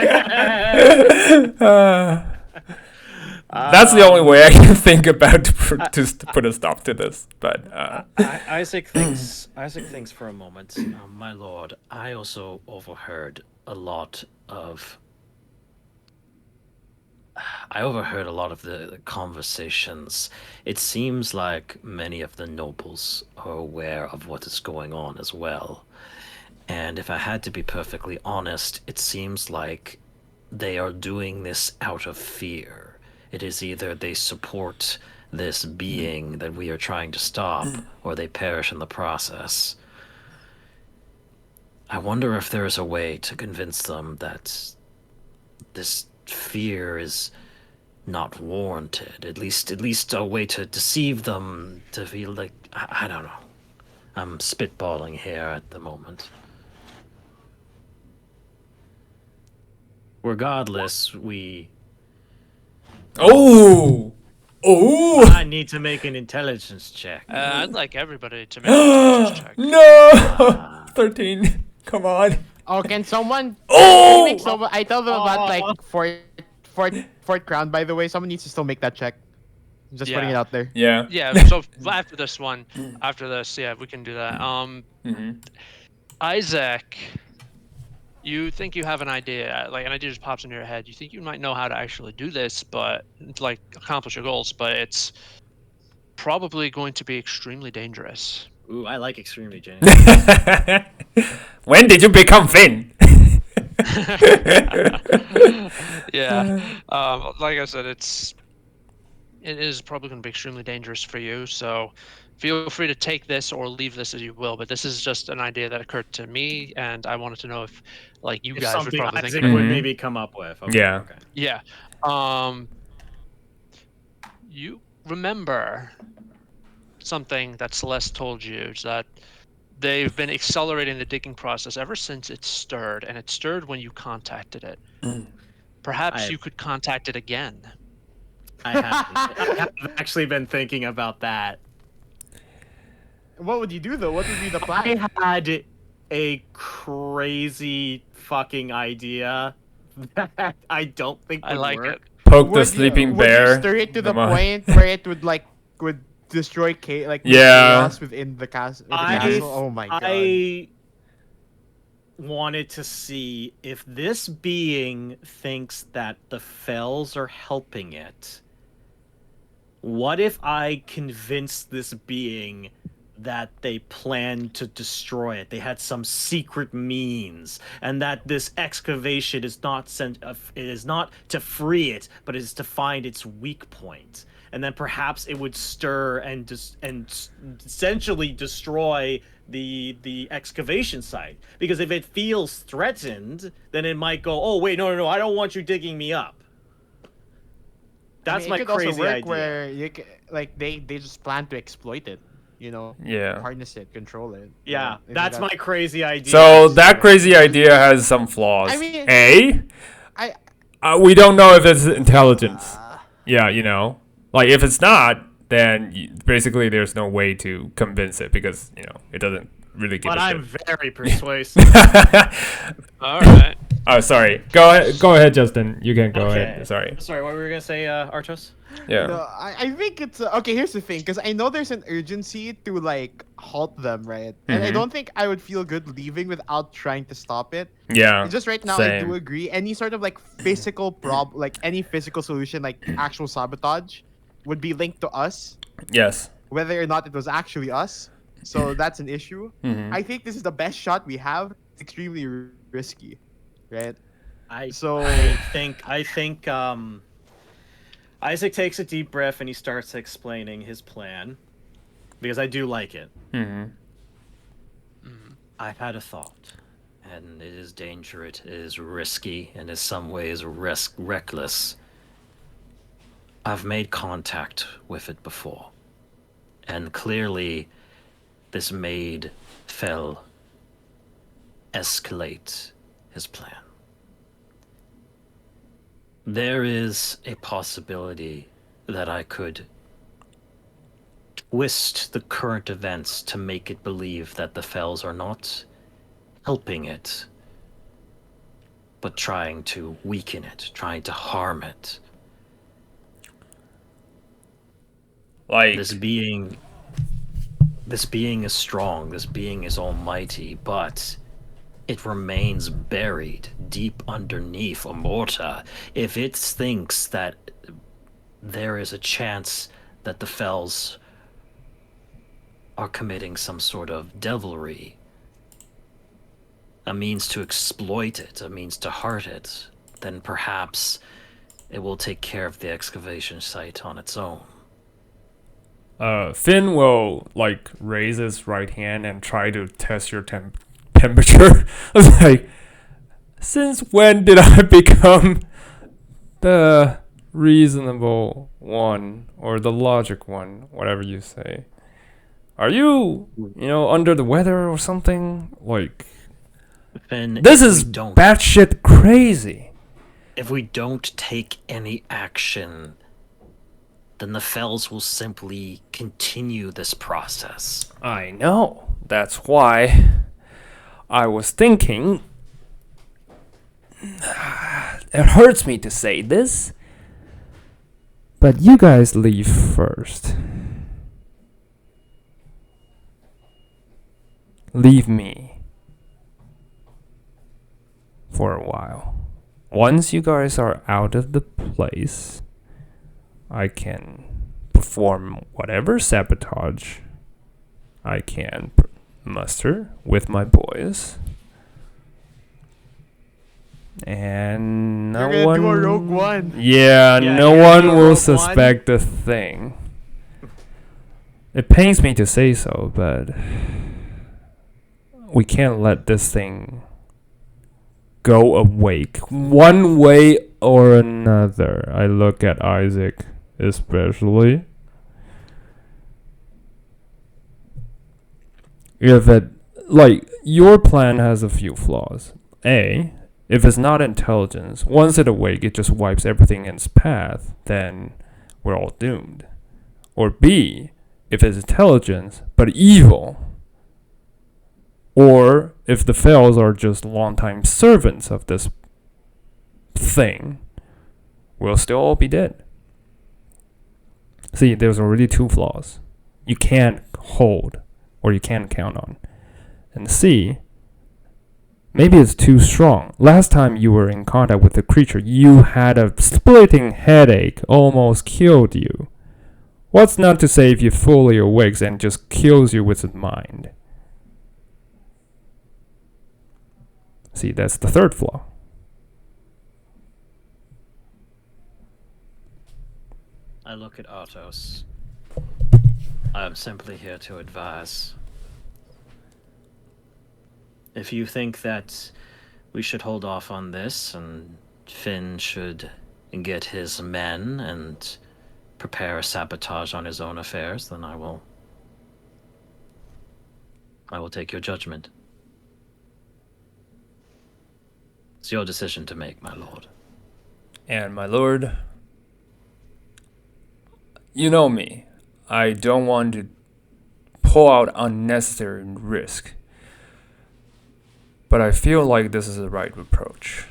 that's the only way I can think about to put a stop to this. But Isaac thinks for a moment. My lord, I also overheard a lot of the conversations. It seems like many of the nobles are aware of what is going on as well. And if I had to be perfectly honest, it seems like they are doing this out of fear. It is either they support this being that we are trying to stop, or they perish in the process. I wonder if there is a way to convince them that this fear is not warranted. At least a way to deceive them to feel like I don't know. I'm spitballing here at the moment. Regardless, oh, I need to make an intelligence check. I'd like everybody to make a intelligence check. no, 13. Come on. Oh, can someone? Oh! Make someone, I tell them about like fourth crown. By the way, someone needs to still make that check. Just putting it Yeah. out there. Yeah. Yeah, so after this, yeah, we can do that. Isaac, you think you have an idea, like an idea just pops into your head. You think you might know how to actually do this, but like accomplish your goals, but it's probably going to be extremely dangerous. ooh, I like extremely Jane. When did you become Finn? Yeah, like I said, it is probably going to be extremely dangerous for you. So feel free to take this or leave this as you will. But this is just an idea that occurred to me, and I wanted to know if, like, you If guys would something probably Isaac think. would Mhm. maybe come up with. Okay, Yeah. Okay. Yeah. You remember something that Celeste told you, is that they've been accelerating the digging process ever since it stirred, and it stirred when you contacted it. Perhaps I- you could contact it again. I have actually been thinking about that. What would you do though? What would be the I plan? had a crazy fucking idea that I don't think would I like work. it. Poke the Would you- sleeping would bear. you stir it to the Come on. point where it would destroy Yeah. chaos within the castle. Oh my god. I wanted to see if this being thinks that the Fells are helping it. What if I convinced this being that they planned to destroy it? They had some secret means, and that this excavation is not it is not to free it, but it is to find its weak point. And then perhaps it would stir and essentially destroy the excavation site. Because if it feels threatened, then it might go, "Oh wait, no, I don't want you digging me up." That's I mean, my it could also crazy work idea. where they just plan to exploit it, you know, Yeah. harness it, control it. you Yeah, know, if that's you my got- crazy idea. So that crazy idea has some flaws. I mean- A, we don't know if it's intelligence. Yeah, you know, like if it's not, then basically there's no way to convince it because you know it doesn't really give But a I'm shit. very persuasive. All right. Oh, sorry. Go ahead, Justin. You can go ahead. Sorry. Sorry, what were we gonna say, Artos? Yeah. No, I think it's okay. Here's the thing, because I know there's an urgency to like halt them, right? And I Mhm. don't think I would feel good leaving without trying to stop it. Yeah. Just right now, I do same. agree. Any sort of like physical like any physical solution, like actual sabotage, would be linked to us. Yes. whether or not it was actually us. So that's an issue. Mhm. I think this is the best shot we have. It's extremely risky, right? I So I think Isaac takes a deep breath and he starts explaining his plan because I do like it. Mhm. I had a thought, and it is dangerous, it is risky, and in some ways reckless. I've made contact with it before, and clearly this made Fell escalate his plan. There is a possibility that I could twist the current events to make it believe that the Fells are not helping it, but trying to weaken it, trying to harm it. Like, This being is strong, this being is almighty, but it remains buried deep underneath Amorta. If it thinks that there is a chance that the Fells are committing some sort of devilry, a means to exploit it, a means to hurt it, then perhaps it will take care of the excavation site on its own. Finn will like raise his right hand and try to test your temperature. I was like, since when did I become the reasonable one or the logic one, whatever you say? Are you, under the weather or something? Like, Finn, this if is we don't, batshit crazy. if we don't take any action, then the Fells will simply continue this process. I know. That's why I was thinking. It hurts me to say this, but you guys leave first. Leave me for a while. Once you guys are out of the place, I can perform whatever sabotage I can muster with my boys. And no You're gonna one. do a Rogue One. Yeah, Yeah, no you're gonna one do a will Rogue suspect a thing. It pains me to say so, but we can't let this thing go awake one way or another. I look at Isaac especially. If it, like, your plan has a few flaws. A, if it's not intelligence, once it awake, it just wipes everything in its path, then we're all doomed. Or B, if it's intelligence, but evil. Or if the Fells are just longtime servants of this thing, we'll still all be dead. See, there's already two flaws. You can't hold, or you can't count on. And C, maybe it's too strong. Last time you were in contact with the creature, you had a splitting headache, almost killed you. What's not to say if you fully awakes and just kills you with its mind? See, that's the third flaw. I look at Artos. I am simply here to advise. If you think that we should hold off on this and Finn should get his men and prepare a sabotage on his own affairs, then I will take your judgment. It's your decision to make, my lord. And my lord, you know me. I don't want to pull out unnecessary risk. But I feel like this is the right approach.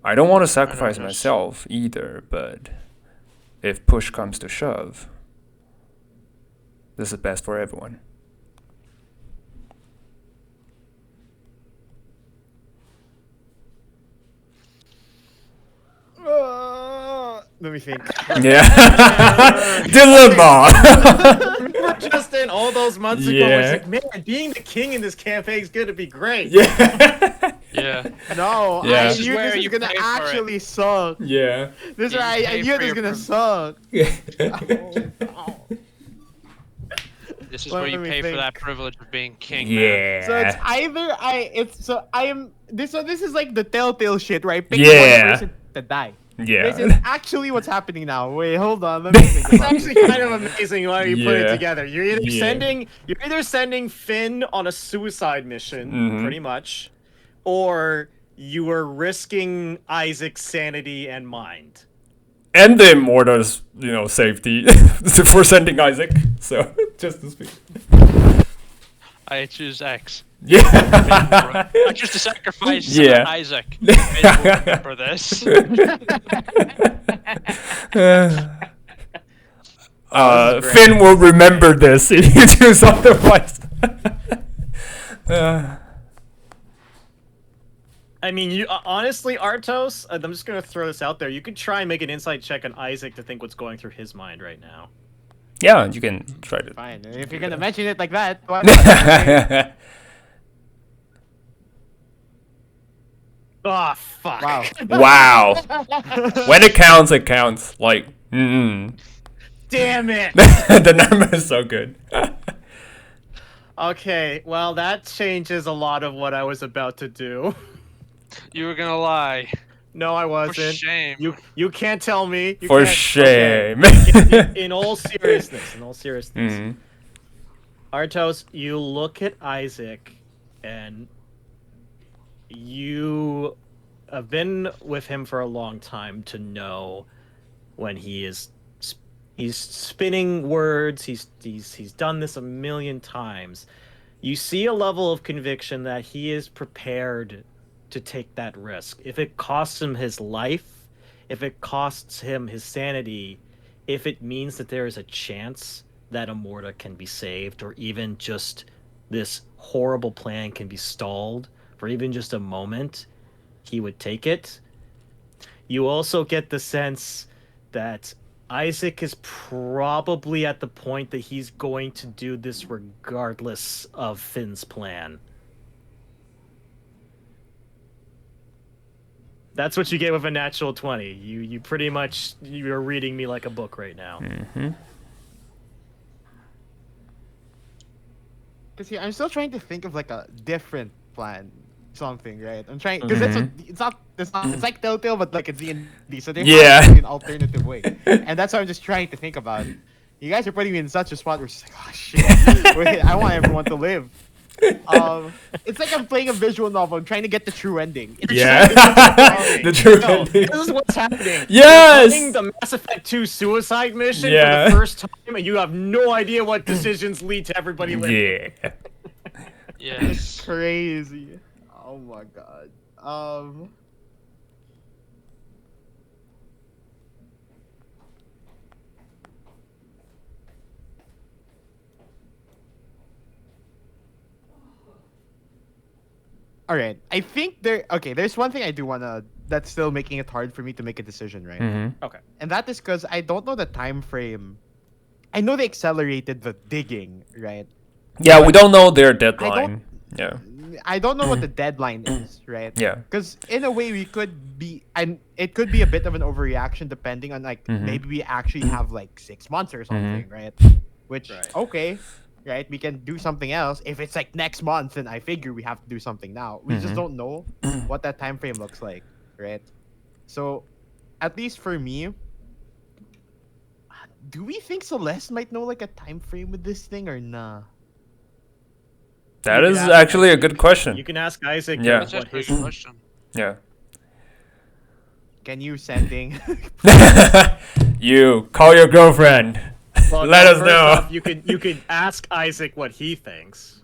I don't want to sacrifice myself either, but if push comes to shove, this is best for everyone. Let me think. Yeah. Dilemma. Remember Justin all those months ago? Yeah. I was like, man, being the king in this campaign is gonna be great. Yeah. Yeah. No, Yeah. I This is knew where this was you gonna pay for it. actually suck. Yeah. This You I pay knew for this was your gonna privilege. suck. This is Let where you me pay for think. that privilege of being king. Man. Yeah. So it's either this is like the telltale shit, right? Pick Yeah. one person to die. Yeah. This is actually what's happening now. Wait, hold on. Let me think It's about actually this. kind of amazing why you put it Yeah. together. You're either Yeah. sending Finn on a suicide mission, Mhm. pretty much, or you are risking Isaac's sanity and mind. And the Immortals, safety for sending Isaac. So, just to speak. I choose X. Yeah. I choose to sacrifice Yeah. Isaac. Finn will remember this. Finn will remember this if you choose otherwise. I mean, you honestly, Artos, I'm just gonna throw this out there. You could try and make an insight check on Isaac to think what's going through his mind right now. Yeah, you can try to. Fine. If you're gonna mention it like that, why not? Oh fuck! Wow. Wow. When it counts, it counts. Like, Damn it! the number is so good. Okay, well that changes a lot of what I was about to do. You were gonna lie. No, I For wasn't. shame. You can't tell me. You For can't- shame. okay. In all seriousness, Mhm. Artos, you look at Isaac, and you have been with him for a long time to know when he's spinning words. He's done this a million times. You see a level of conviction that he is prepared to take that risk. If it costs him his life, if it costs him his sanity, if it means that there is a chance that Immorta can be saved, or even just this horrible plan can be stalled for even just a moment, he would take it. You also get the sense that Isaac is probably at the point that he's going to do this regardless of Finn's plan. That's what you get with a natural 20. You pretty much, you're reading me like a book right now. Cause see, I'm still trying to think of like a different plan, something, right? I'm trying because it's like Telltale, but like it's D&D, so there's an alternative way, and that's what I'm just trying to think about. You guys are putting me in such a spot where it's just like, oh shit, wait, I want everyone to live. It's like I'm playing a visual novel. I'm trying to get the true ending. Yeah. The true No, ending. this is what's happening. Yes! You're playing the Mass Effect 2 suicide mission Yeah. for the first time, and you have no idea what decisions lead to everybody living. Yeah. Yes. Crazy. Oh my god. All right. I think there's one thing I do wanna that's still making it hard for me to make a decision, right? Okay. And that is because I don't know the time frame. I know they accelerated the digging, right? Yeah, we don't know their deadline. Yeah. I don't know what the deadline is, right? Yeah. Because in a way, we could be, and it could be a bit of an overreaction depending on like Mhm. maybe we actually have like 6 months or something, right? Which Right. okay, right? We can do something else. If it's like next month, then I figure we have to do something now. We just don't know what that time frame looks like, right? So, at least for me, do we think Celeste might know like a time frame with this thing or nah? That You is can ask actually a Isaac. good question. You can ask Isaac Yeah. That's what actually a his good question. Yeah. Can you sending? You call your girlfriend. Well, Let no, us first know. off, you could ask Isaac what he thinks.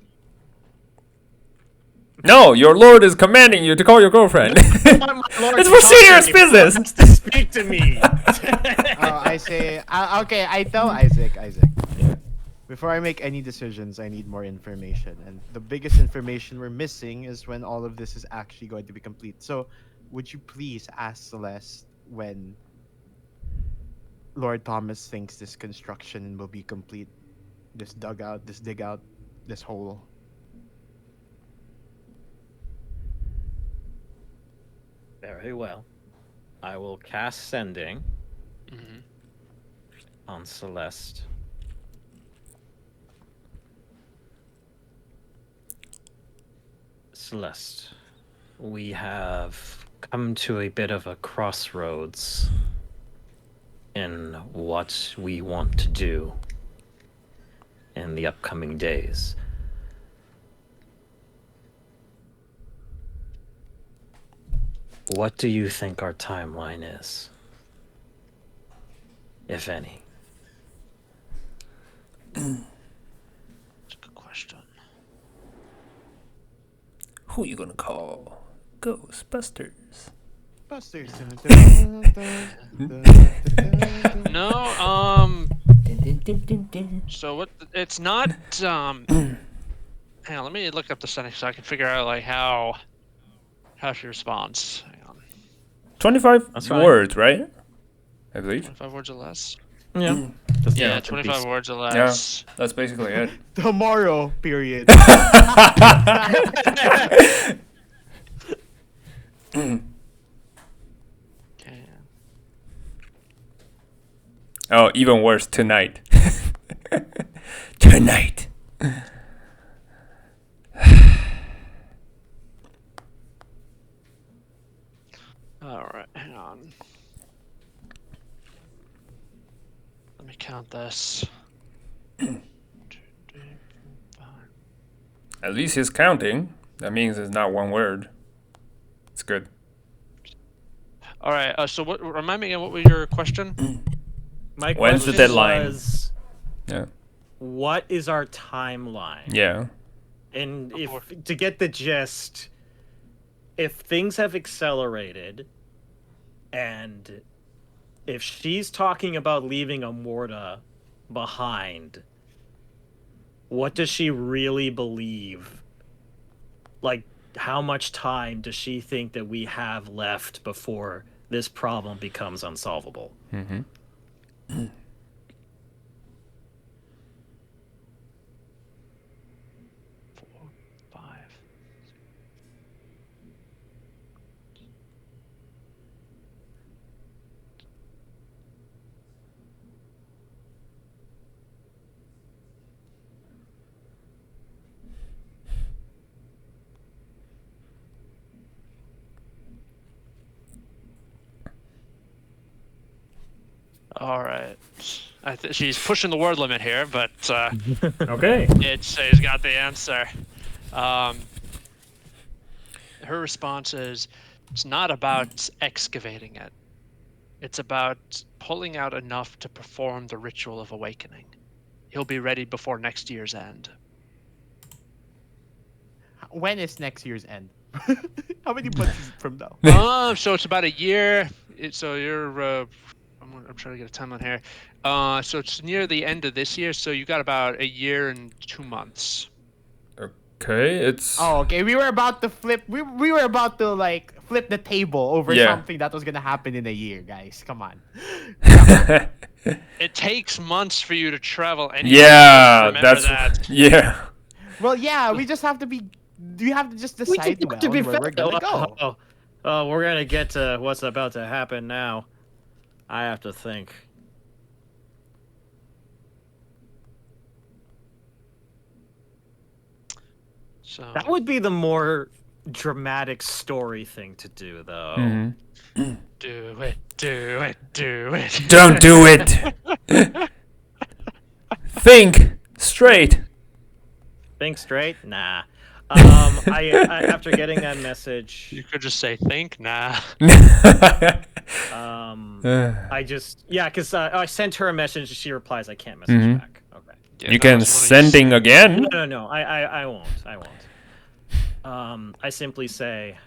No, your lord is commanding you to call your girlfriend. My lord It's for serious talking, business. he wants to speak to me. I say, okay, I tell Isaac, before I make any decisions, I need more information. And the biggest information we're missing is when all of this is actually going to be complete. So, would you please ask Celeste when Lord Thomas thinks this construction will be complete. This dugout, this dig out, this hole. Very well. I will cast Sending Hmm. on Celeste. Celeste, we have come to a bit of a crossroads in what we want to do in the upcoming days. What do you think our timeline is? If any. That's a good question. Who you gonna call? Ghostbusters. Busters. No, so what? It's not. Hang on, let me look up the sentence so I can figure out like how she responds. Hang on, 25 That's fine. words, right? I believe. 25 words or less. Yeah. Yeah, 25 words or less. That's basically it. Tomorrow, period. Okay. Oh, even worse, tonight. Tonight. All right, hang on. Let me count this. 2, 3, 4, 5. At least he's counting. That means it's not one word. It's good. All right. So what? Remind me again. What was your question? My When's the question deadline? was, Yeah. what is our timeline? Yeah. And if to get the gist, if things have accelerated, and if she's talking about leaving Amorta behind, what does she really believe? Like, how much time does she think that we have left before this problem becomes unsolvable? Mm-hmm. 4, 5. All right. She's pushing the word limit here, but Okay. she's got the answer. Her response is, it's not about excavating it. It's about pulling out enough to perform the ritual of awakening. He'll be ready before next year's end. When is next year's end? How many months is it from now? So it's about a year. So you're, I'm trying to get a timeline here. So it's near the end of this year. So you got about a year and 2 months. Okay, it's. Oh, okay. We were about to flip. We were about to like flip the table over Yeah. something that was gonna happen in a year, guys. Come on. It takes months for you to travel anywhere. Yeah, Remember that's. that. Yeah. Well, yeah. We just have to be. We have to just decide well where we're gonna go. Oh, we're gonna get to what's about to happen now. I have to think. So That would be the more dramatic story thing to do, though. Mhm. do it, do it, do it. Don't do it. Think straight. Think straight? Nah. I after getting that message, You could just say think, nah. I just because I sent her a message. She replies, "I can't message Mhm. back." Okay. Yeah, You that can was one of sending again. No. I won't. I won't. I simply say.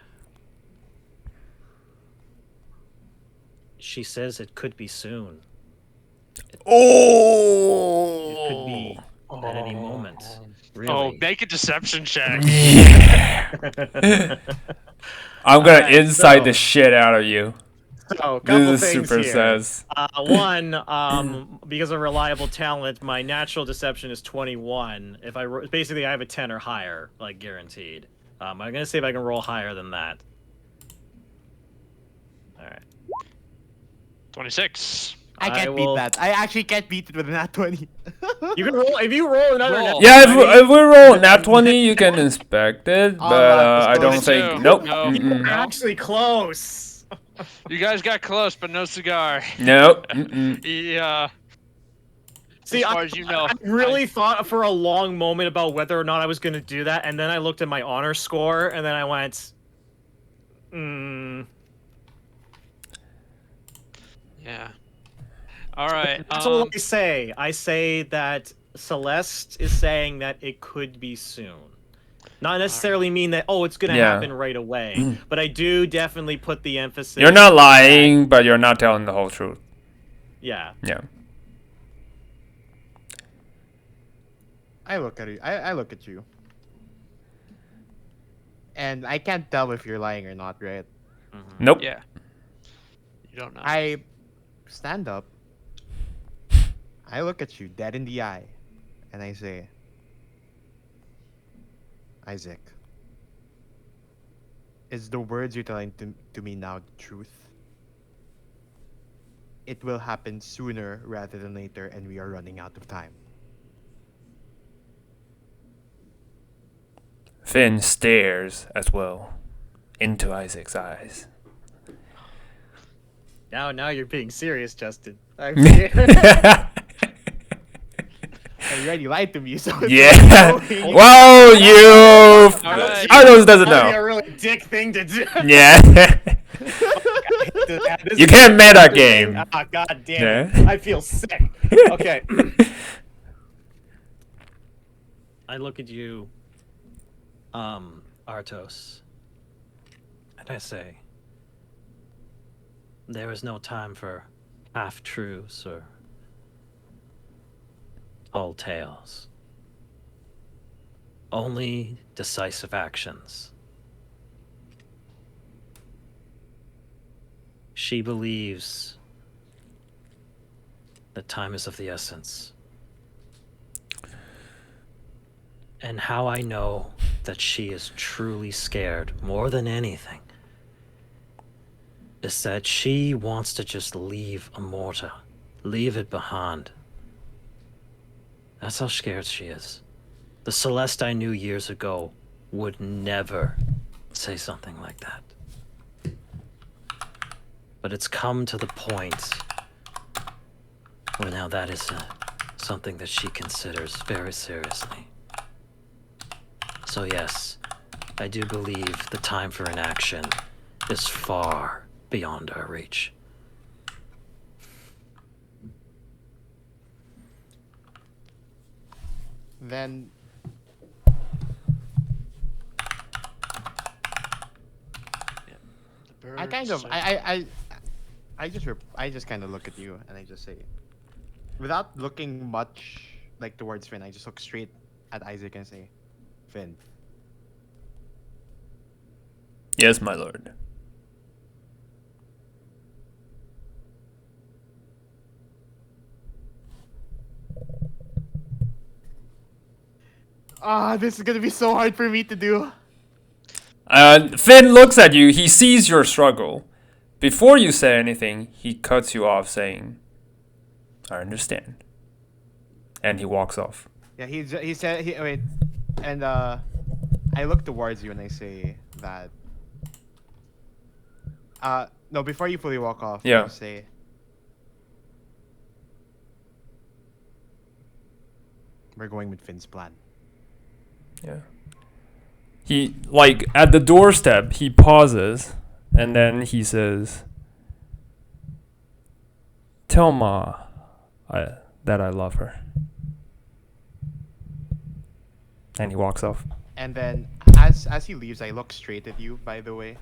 She says it could be soon. Oh. It could be at any moment. Really. Oh, make a deception check. Yeah. I'm gonna Alright, inside the so- shit out of you. So, couple This is things super here. says. One, because of reliable talent, my natural deception is 21. If basically I have a 10 or higher, like guaranteed. I'm gonna see if I can roll higher than that. All right. 26. I can't will- beat that. I actually can't beat it with a nat 20. You can roll if you roll another. Roll. Yeah, if, 20, if we roll nat 20, you can inspect it, but Alright, I don't let's think. go. Nope. No. Mm-mm. actually close. You guys got close, but no cigar. Nope. Mm-mm. Yeah. See, as far as you know, I really thought for a long moment about whether or not I was going to do that, and then I looked at my honor score, and then I went, Yeah. All right. That's all I say. I say that Celeste is saying that it could be soon. Not necessarily mean that, oh, it's going to Yeah. happen right away, but I do definitely put the emphasis. You're not lying, but you're not telling the whole truth. Yeah. Yeah. I look at you. I look at you. And I can't tell if you're lying or not, right? Nope. Yeah. You don't know. I stand up. I look at you dead in the eye, and I say, Isaac, is the words you're telling to me now the truth? It will happen sooner rather than later, and we are running out of time. Finn stares as well into Isaac's eyes. Now you're being serious, Justin. Yeah. And you already lied to me, so it's Whoa, you. Alright. Ardos doesn't That'd be know. a really dick thing to do. Yeah. This You is can't meta another game. thing. Ah, god damn Yeah. it. I feel sick. Okay. I look at you, Artos, and I say, there is no time for half-truths or tall tales. Only decisive actions. She believes that time is of the essence. And how I know that she is truly scared more than anything is that she wants to just leave Immorta, leave it behind. That's how scared she is. The Celeste I knew years ago would never say something like that. But it's come to the point where now that is something that she considers very seriously. So yes, I do believe the time for inaction is far beyond our reach. Then I kind of I just kind of look at you and I just say, without looking much like towards Finn, I just look straight at Isaac and say, Finn, Yes, my lord. this is gonna be so hard for me to do. Finn looks at you. He sees your struggle. Before you say anything, he cuts you off, saying, "I understand," and he walks off. Yeah, he said wait, and I look towards you and I say that. No, before you fully walk off, Yeah. I say. We're going with Finn's plan. Yeah. He, like, at the doorstep, he pauses, and then he says, "Tell Ma that I love her." And he walks off. And then, as he leaves, I look straight at you. By the way,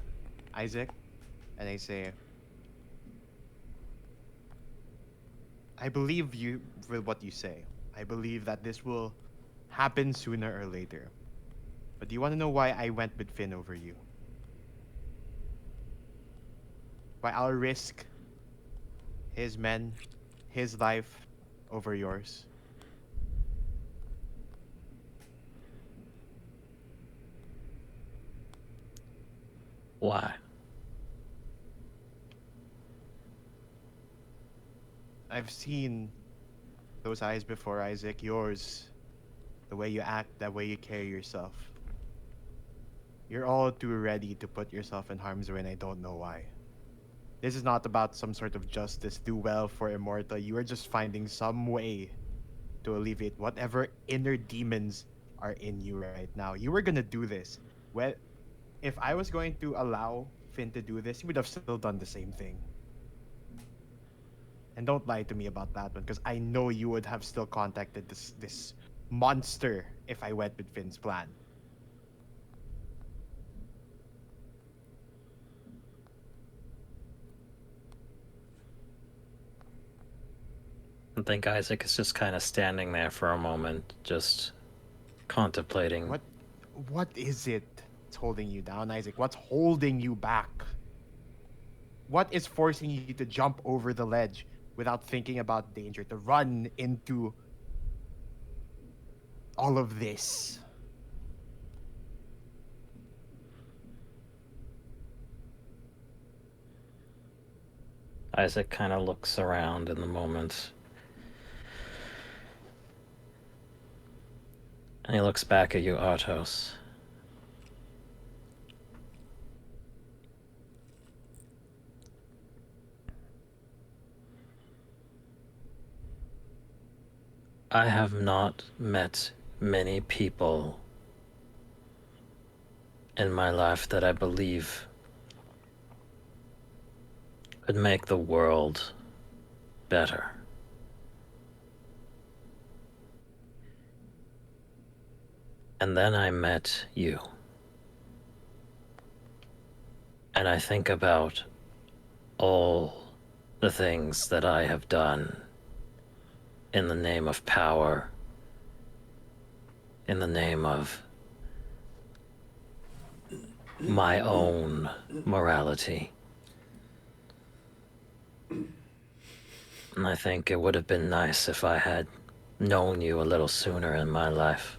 Isaac, and I say, "I believe you with what you say. I believe that this will happen sooner or later. But do you want to know why I went with Finn over you? But I'll risk his men, his life over yours. Why? I've seen those eyes before, Isaac. Yours, the way you act, the way you carry yourself. You're all too ready to put yourself in harm's way, and I don't know why. This is not about some sort of justice, do well for Immorta. You are just finding some way to alleviate whatever inner demons are in you right now. You were gonna do this. Well, if I was going to allow Finn to do this, he would have still done the same thing. And don't lie to me about that one, because I know you would have still contacted this monster if I went with Finn's plan. I think Isaac is just kind of standing there for a moment, just contemplating. What is it that's holding you down, Isaac? What's holding you back? What is forcing you to jump over the ledge without thinking about danger, to run into all of this? Isaac kind of looks around in the moment. And he looks back at you, Artos. I have not met many people in my life that I believe could make the world better. And then I met you. And I think about all the things that I have done in the name of power, in the name of my own morality. And I think it would have been nice if I had known you a little sooner in my life.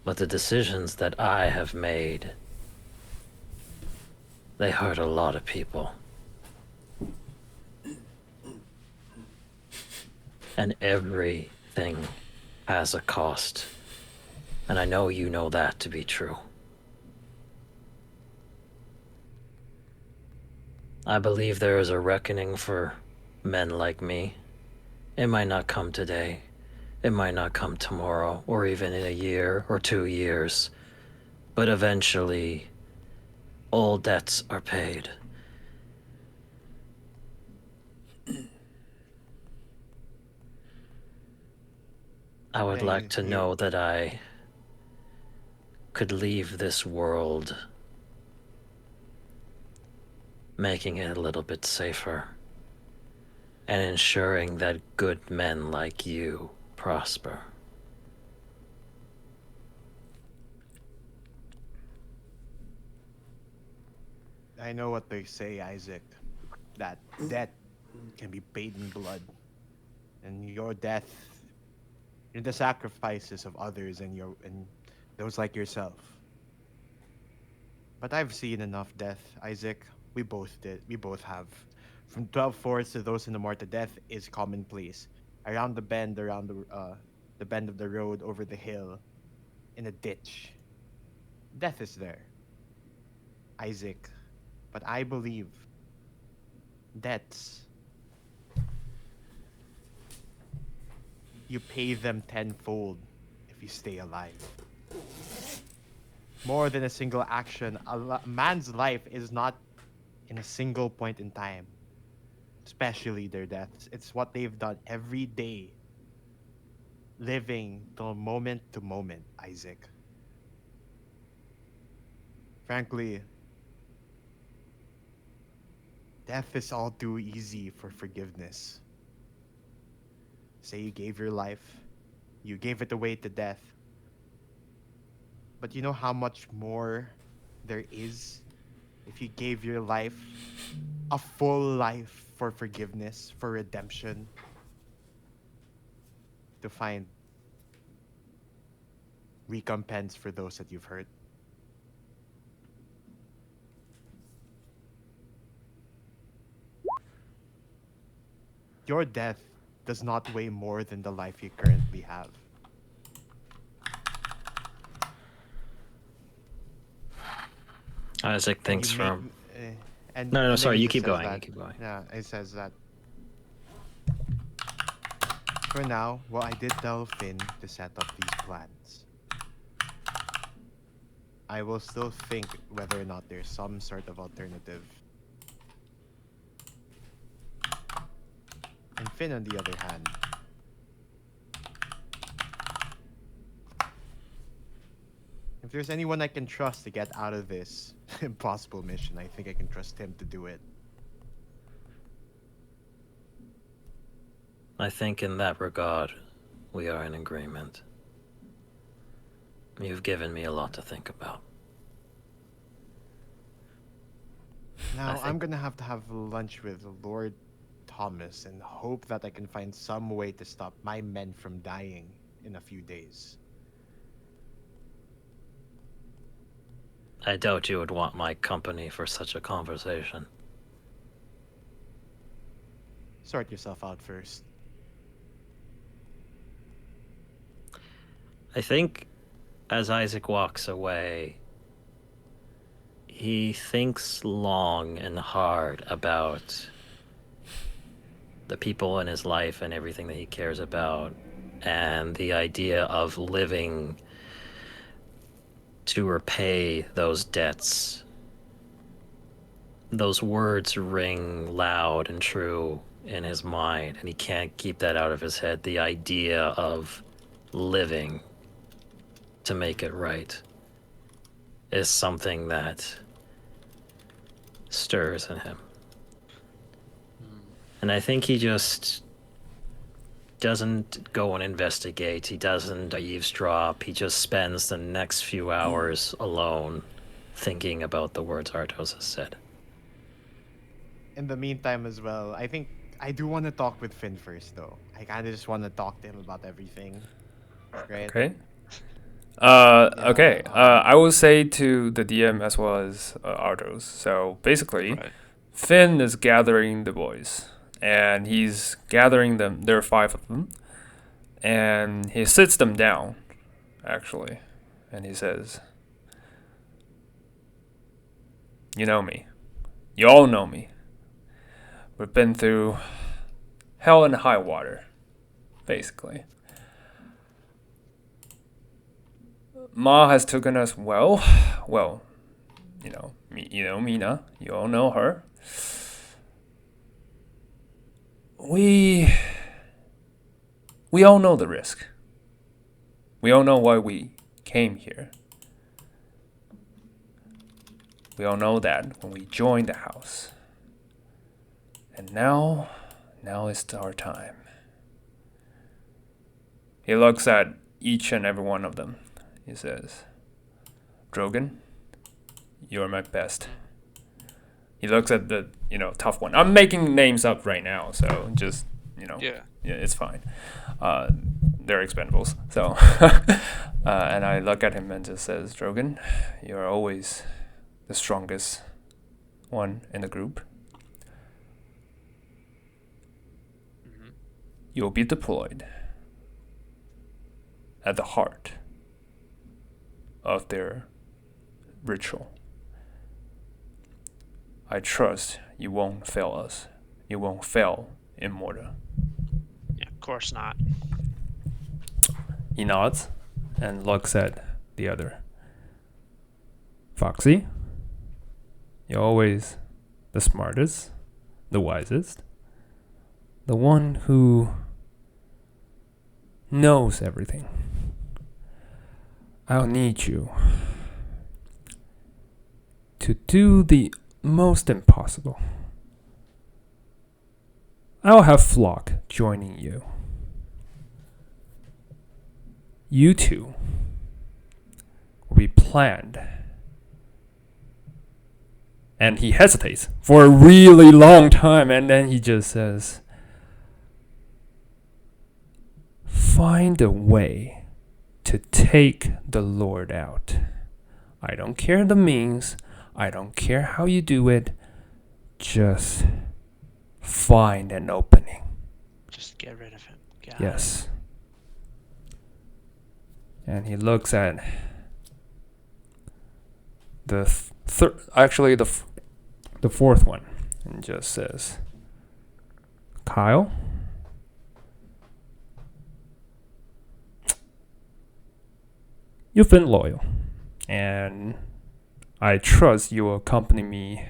But the decisions that I have made, they hurt a lot of people. And everything has a cost. And I know you know that to be true. I believe there is a reckoning for men like me. It might not come today. It might not come tomorrow, or even in a year or 2 years. But eventually, all debts are paid. I would like to know that I could leave this world making it a little bit safer and ensuring that good men like you prosper. I know what they say, Isaac, that debt can be paid in blood. And your death, in the sacrifices of others and those like yourself. But I've seen enough death, Isaac. We both did. We both have. From 12 fourths to those in the mortar, death is commonplace. Around the bend, around the bend of the road, over the hill, in a ditch. Death is there, Isaac. But I believe debts, you pay them tenfold if you stay alive. More than a single action, a man's life is not in a single point in time, especially their deaths. It's what they've done every day, living till moment to moment, Isaac. Frankly, death is all too easy for forgiveness. Say you gave your life, you gave it away to death. But you know how much more there is if you gave your life, a full life for forgiveness, for redemption, to find recompense for those that you've hurt. Your death does not weigh more than the life you currently have. Isaac And thinks you make, from. and No, and then sorry. he You just keep says going. You that- keep going. Yeah, it says that. For now, well, I did tell Finn to set up these plans. I will still think whether or not there's some sort of alternative. And Finn, on the other hand, if there's anyone I can trust to get out of this impossible mission, I think I can trust him to do it. I think in that regard, we are in agreement. You've given me a lot to think about. Now, think- I'm gonna have to have lunch with Lord Thomas and hope that I can find some way to stop my men from dying in a few days. I doubt you would want my company for such a conversation. Sort yourself out first. I think as Isaac walks away, he thinks long and hard about the people in his life and everything that he cares about, and the idea of living to repay those debts. Those words ring loud and true in his mind, and he can't keep that out of his head. The idea of living to make it right is something that stirs in him. And I think he just doesn't go and investigate. He doesn't eavesdrop. He just spends the next few hours alone thinking about the words Artos has said. In the meantime, as well, I think I do want to talk with Finn first, though. I kind of just want to talk to him about everything. Right? Okay. Okay. I will say to the DM as well as Artos. So basically, Right. Finn is gathering the boys, and he's gathering them. There are 5 of them, and he sits them down, actually, and he says, "You know me. You all know me. We've been through hell and high water, basically. Ma has taken us well. You know, Mina. You all know her. We all know the risk. We all know why we came here. We all know that when we joined the house. And now is our time." He looks at each and every one of them. He says, "Drogon, you're my best." He looks at the, tough one. I'm making names up right now, so just, Yeah. it's fine. They're expendables. So, and I look at him and just says, "Drogon, you're always the strongest one in the group. You'll be deployed at the heart of their ritual. I trust you won't fail us. You won't fail Immorta." Yeah, of course not. He nods and looks at the other. "Foxy, you're always the smartest, the wisest, the one who knows everything. I'll need you to do the most impossible. I'll have Flock joining you. You two will be planned And he hesitates for a really long time, and then he just says, "Find a way to take the Lord out. I don't care the means. I don't care how you do it. Just find an opening." Just get rid of him. Got Yes. And he looks at the the fourth one and just says, "Kyle, you've been loyal, and I trust you will accompany me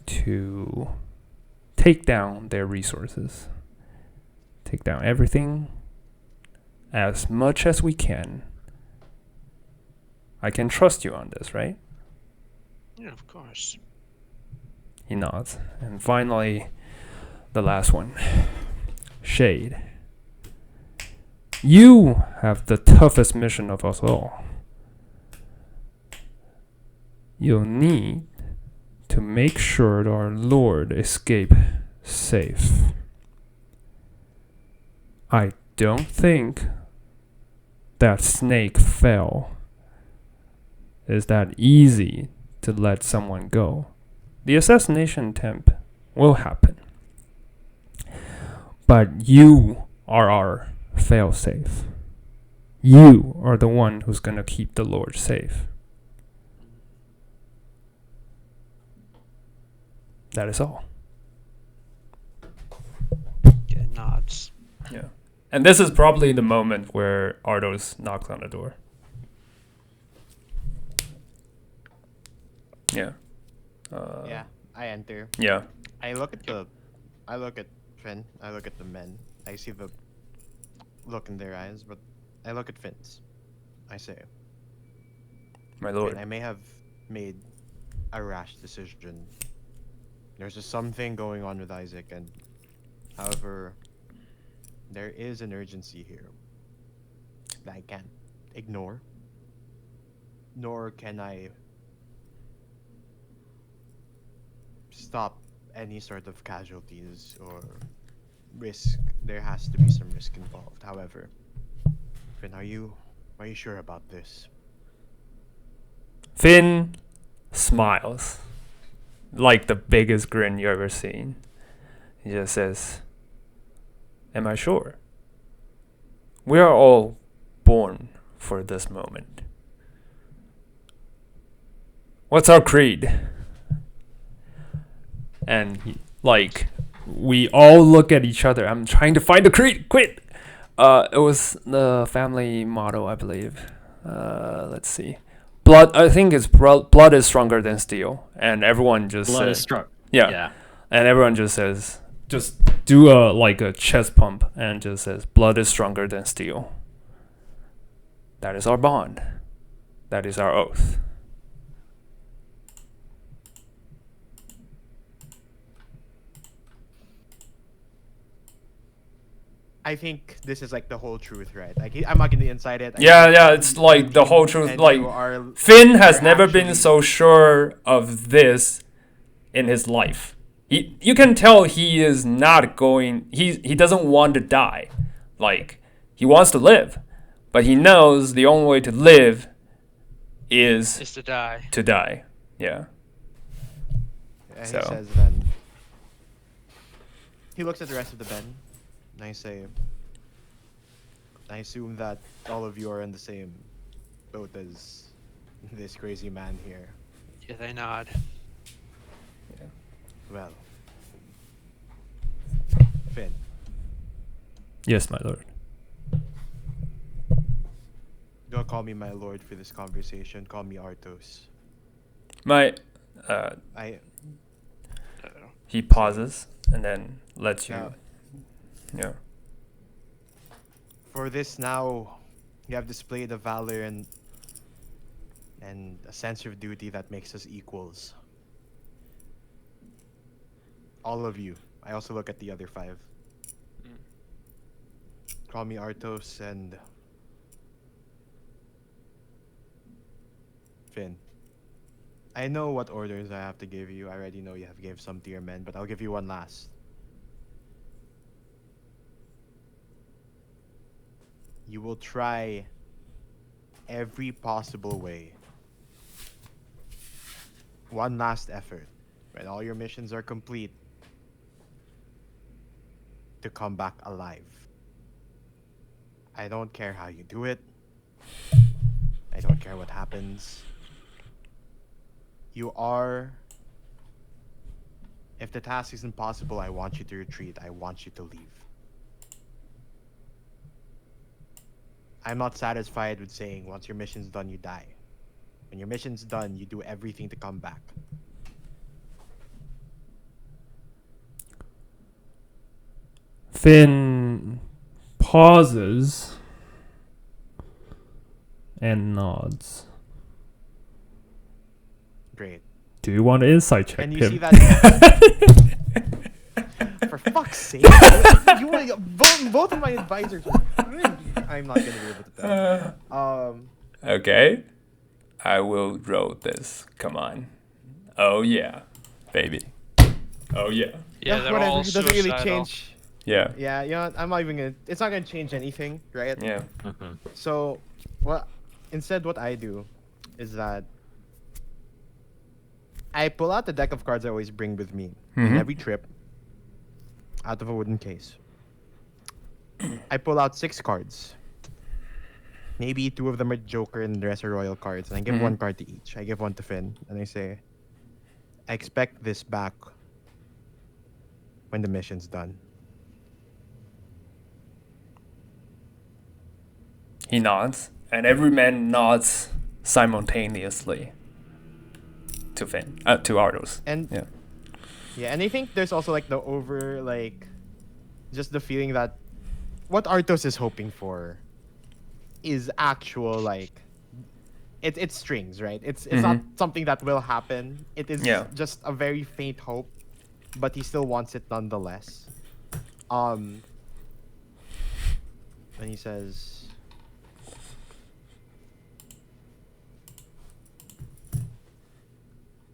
to take down their resources, take down everything as much as we can. I can trust you on this, right?" Yeah, of course. He nods. And finally, the last one. Shade. You have the toughest mission of us all. You'll need to make sure our Lord escape safe. I don't think that snake fell is that easy to let someone go. The assassination attempt will happen. But you are our failsafe. You are the one who's going to keep the Lord safe. That is all. Yeah, nods. Yeah. And this is probably the moment where Ardos knocks on the door. Yeah. Yeah, I enter. Yeah. I look at Finn. I look at the men. I see the look in their eyes, but I look at Finn's. I say, My Finn, lord. I may have made a rash decision. There's just something going on with Isaac, and however, there is an urgency here that I can't ignore. Nor can I stop any sort of casualties or risk. There has to be some risk involved. However, Finn, are you sure about this? Finn smiles. Like the biggest grin you ever seen. He just says, "Am I sure? We are all born for this moment. What's our creed?" And we all look at each other. I'm trying to find the creed. Quit. It was the family motto, I believe. Let's see. Blood. I think it's blood is stronger than steel, and everyone just Blood says, is struck. Yeah. Yeah. And everyone just says, just do a chest pump and just says, "Blood is stronger than steel." That is our bond. That is our oath. I think this is like the whole truth, right? Like I'm not gonna inside it. Yeah, it's like the whole truth. And Like, you are, Finn has you're never been actually- so sure of this in his life. You can tell he is not going. He doesn't want to die. Like, he wants to live, but he knows the only way to live is Is to die. to die. Yeah. And So. he says then. He looks at the rest of the men, and I assume that all of you are in the same boat as this crazy man here. Yeah, they nod. Well, Finn, Yes, my lord. don't call me my lord for this conversation. Call me Artos. My I he pauses and then lets you. Now- Yeah. for this now, you have displayed a valor and a sense of duty that makes us equals. All of you. I also look at the other 5. Call me Artos and Finn. I know what orders I have to give you. I already know you have gave some to your men, but I'll give you one last. You will try every possible way. One last effort, when all your missions are complete, to come back alive. I don't care how you do it. I don't care what happens. You are. If the task is impossible, I want you to retreat. I want you to leave. I'm not satisfied with saying once your mission's done, you die. When your mission's done, you do everything to come back. Finn pauses and nods. Great. Do you want to insight check And you him? see that. For fuck's sake! Both of my advisors. I'm not gonna be able to tell. Okay. I will roll this. Come on. Oh yeah, baby. Oh yeah. Yeah, they're whatever. all It doesn't really suicidal. change. Yeah. Yeah, you know what? I'm not even gonna. It's not gonna change anything, right? Yeah. So, instead, what I do is that I pull out the deck of cards I always bring with me in every trip, out of a wooden case. I pull out 6 cards. Maybe 2 of them are Joker and the rest are Royal cards, and I give 1 card to each. I give 1 to Finn, and I say, I expect this back when the mission's done. He nods, and every man nods simultaneously to Finn, to Ardos. And Yeah. yeah, and I think there's also like just the feeling that what Artos is hoping for is actual it's strings, right? It's not something that will happen. It is Yeah. just a very faint hope, but he still wants it nonetheless. And he says,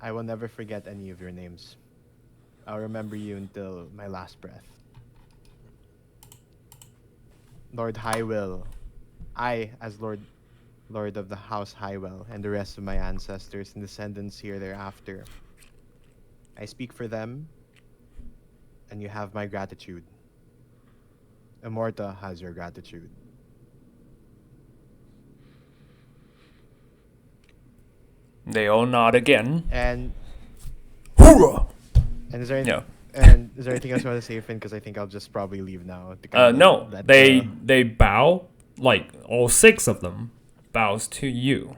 I will never forget any of your names. I'll remember you until my last breath. Lord Highwill, I, as Lord of the House Highwell, and the rest of my ancestors and descendants here thereafter, I speak for them, and you have my gratitude. Immorta has your gratitude. They all nod again. And Hoorah! is there anything, Yeah. and is there anything else you want to say, Finn? Because I think I'll just probably leave now. To kind of No. let, They bow, like all 6 of them bows to you.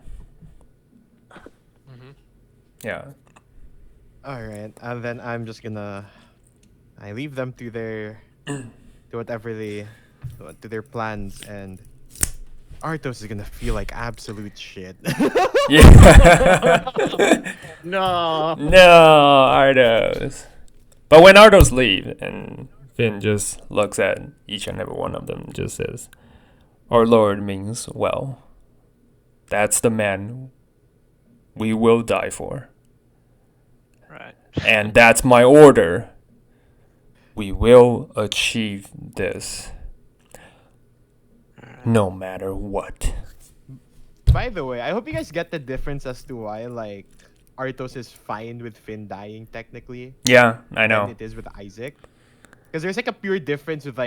Yeah. All right, and then I'm just gonna, I leave them to their, to whatever to their plans, and Artos is gonna feel like absolute shit. Yeah. No. No, Ardos. But when Ardos leave, and Finn just looks at each and every one of them, and just says, "Our Lord means well. That's the man we will die for. Right. And that's my order. We will achieve this. No matter what." By the way, I hope you guys get the difference as to why Artos is fine with Finn dying technically, Yeah, I than know. it is with Isaac. Because there's a pure difference with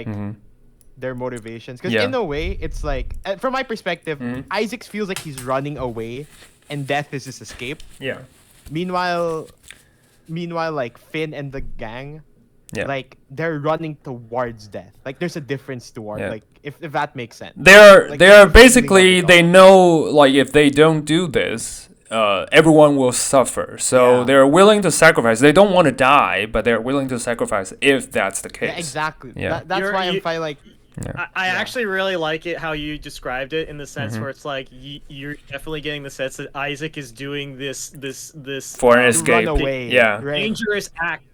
their motivations. Because Yeah. in a way, it's from my perspective, Isaac feels like he's running away, and death is his escape. Yeah. Meanwhile, Finn and the gang, Yeah. they're running towards death. There's a difference toward Yeah. if that makes sense. They're Like, they're they're feeling basically of it they all. know if they don't do this, everyone will suffer. So Yeah. they're willing to sacrifice. They don't want to die, but they're willing to sacrifice if that's the case. Yeah, exactly. Yeah. That's You're- why I'm you- fine. I actually really like it how you described it in the sense where it's you're definitely getting the sense that Isaac is doing this For an to escape. run away. Yeah. Right. dangerous act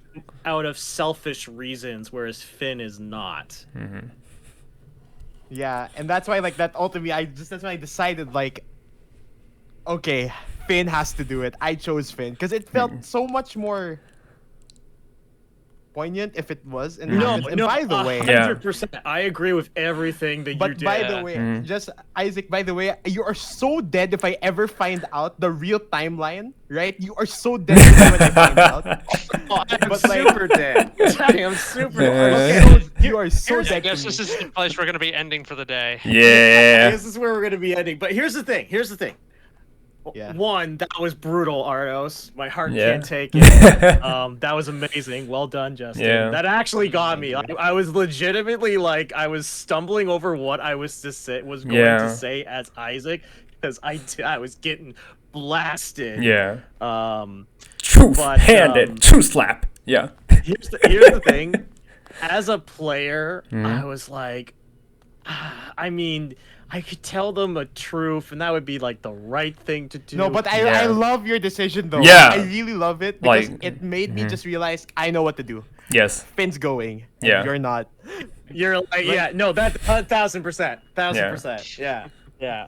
out of selfish reasons, whereas Finn is not. Yeah, and that's why that ultimately that's why I decided okay, Finn has to do it. I chose Finn because it felt so much more poignant if it was in No, Hamlet. And no, by the way, 100%. I agree with everything that you but did. by the way, Mhm. just Isaac, by the way, you are so dead if I ever find out the real timeline, right? You are so dead when I find out. Oh, I'm But, like- super dead. I am super Yeah. dead. You are so Here's- I dead. guess to me. this is the place we're gonna be ending for the day. Yeah. This is where we're gonna be ending. But here's the thing. Yeah. One, that was brutal, Ardos. My heart Yeah. can't take it. That was amazing. Well done, Justin. Yeah. That actually got me. I was legitimately like, I was stumbling over what I was going Yeah. to say as Isaac because I was getting blasted. Yeah. Um, Truth But, handed. True slap. Yeah. here's the thing. As a player, Mhm. I was like, I mean, I could tell them a truth, and that would be like the right thing to do. No, but I Yeah. love your decision though. Yeah. I really love it because Like- it made me Mhm. just realize I know what to do. Yes. Finn's going. And Yeah. You're not. You're like, yeah, no, that 1,000%, 1,000%, yeah, yeah.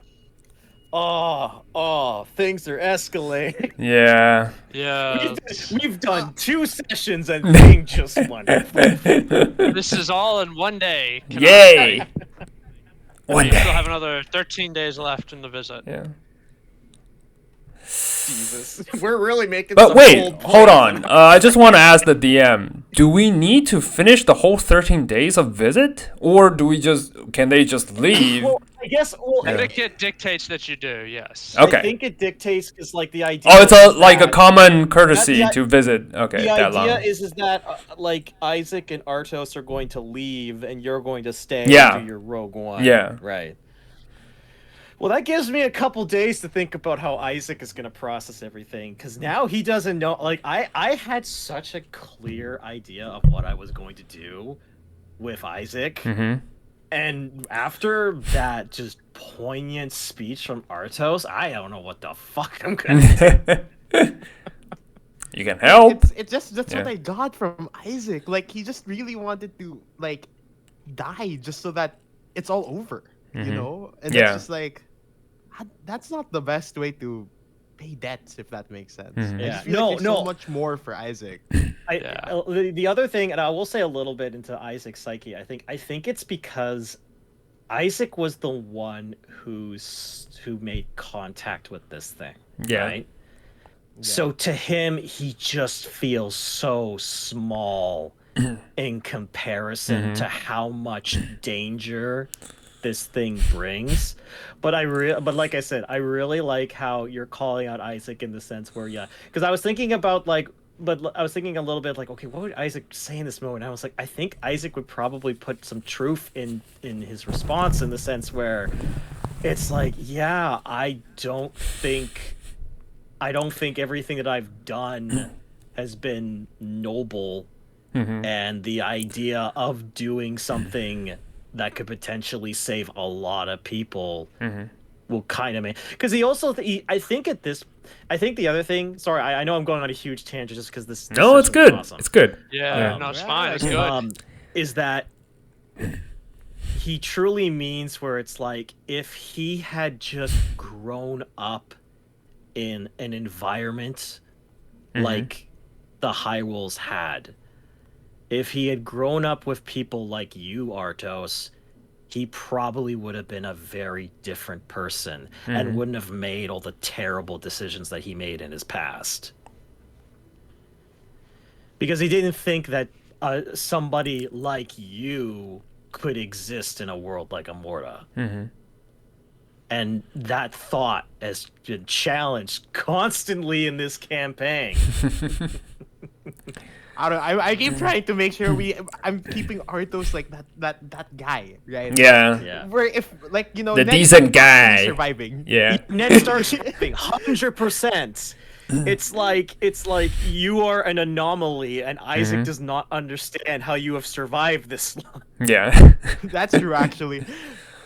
Oh, things are escalating. Yeah. Yeah. We've done 2 sessions and Thing just won. This is all in one day. Can I- Yay. One We still day. have another 13 days left in the visit. Yeah. Jesus, we're really making. But some wait, bold hold plans. on. I just want to ask the DM: do we need to finish the whole 13 days of visit, or can they just leave? Well, I guess. Well, Yeah. Etiquette dictates that you do, yes. Okay. I think it dictates because, like, the idea. Oh, it's is like a that- common courtesy the- to visit. Okay, The that idea long. is that like Isaac and Artos are going to leave, and you're going to stay Yeah. and do your Rogue One. Yeah. Right. Well, that gives me a couple days to think about how Isaac is going to process everything, because now he doesn't know. Like, I had such a clear idea of what I was going to do with Isaac, Mm-hmm. and after that just poignant speech from Artos, I don't know what the fuck I'm gonna do. You can help. It's just that's what Yeah. I got from Isaac. Like he just really wanted to like die just so that it's all over. You Mhm. know? And Yeah. it's just like that's not the best way to pay debts, if that makes sense. Mhm. I Yeah. just feel like there's No. so much more for Isaac. Yeah. The other thing, and I will say a little bit into Isaac's psyche. I think it's because Isaac was the one who made contact with this thing. Yeah. Right? So to him, he just feels so small in comparison Mhm. to how much danger this thing brings. But but like I said, I really like how you're calling out Isaac in the sense where, yeah, because I was thinking about like, but I was thinking a little bit like, okay, what would Isaac say in this moment? I was like, I think Isaac would probably put some truth in his response in the sense where it's like, yeah, I don't think everything that I've done has been noble, Mm-hmm. and the idea of doing something that could potentially save a lot of people Mm-hmm. will kind of make, because he also I think the other thing, sorry, I know I'm going on a huge tangent just because this No, it's session was good. awesome. It's good. Yeah, Um, no, it's yeah, fine. It's okay. good. Is that he truly means where it's like, if he had just grown up in an environment Mhm. like the Hyrule had, if he had grown up with people like you, Artos, he probably would have been a very different person Mhm. and wouldn't have made all the terrible decisions that he made in his past. Because he didn't think that somebody like you could exist in a world like Amorta. Mm-hmm. And that thought has been challenged constantly in this campaign. I don't. I keep trying to make sure I'm keeping Arthos like that guy, right? Yeah. Yeah. Where if like The Ned decent Stark is guy. surviving. Yeah. Ned Stark shipping 100%. It's like you are an anomaly, and Isaac Mhm. does not understand how you have survived this long. Yeah. That's true, actually.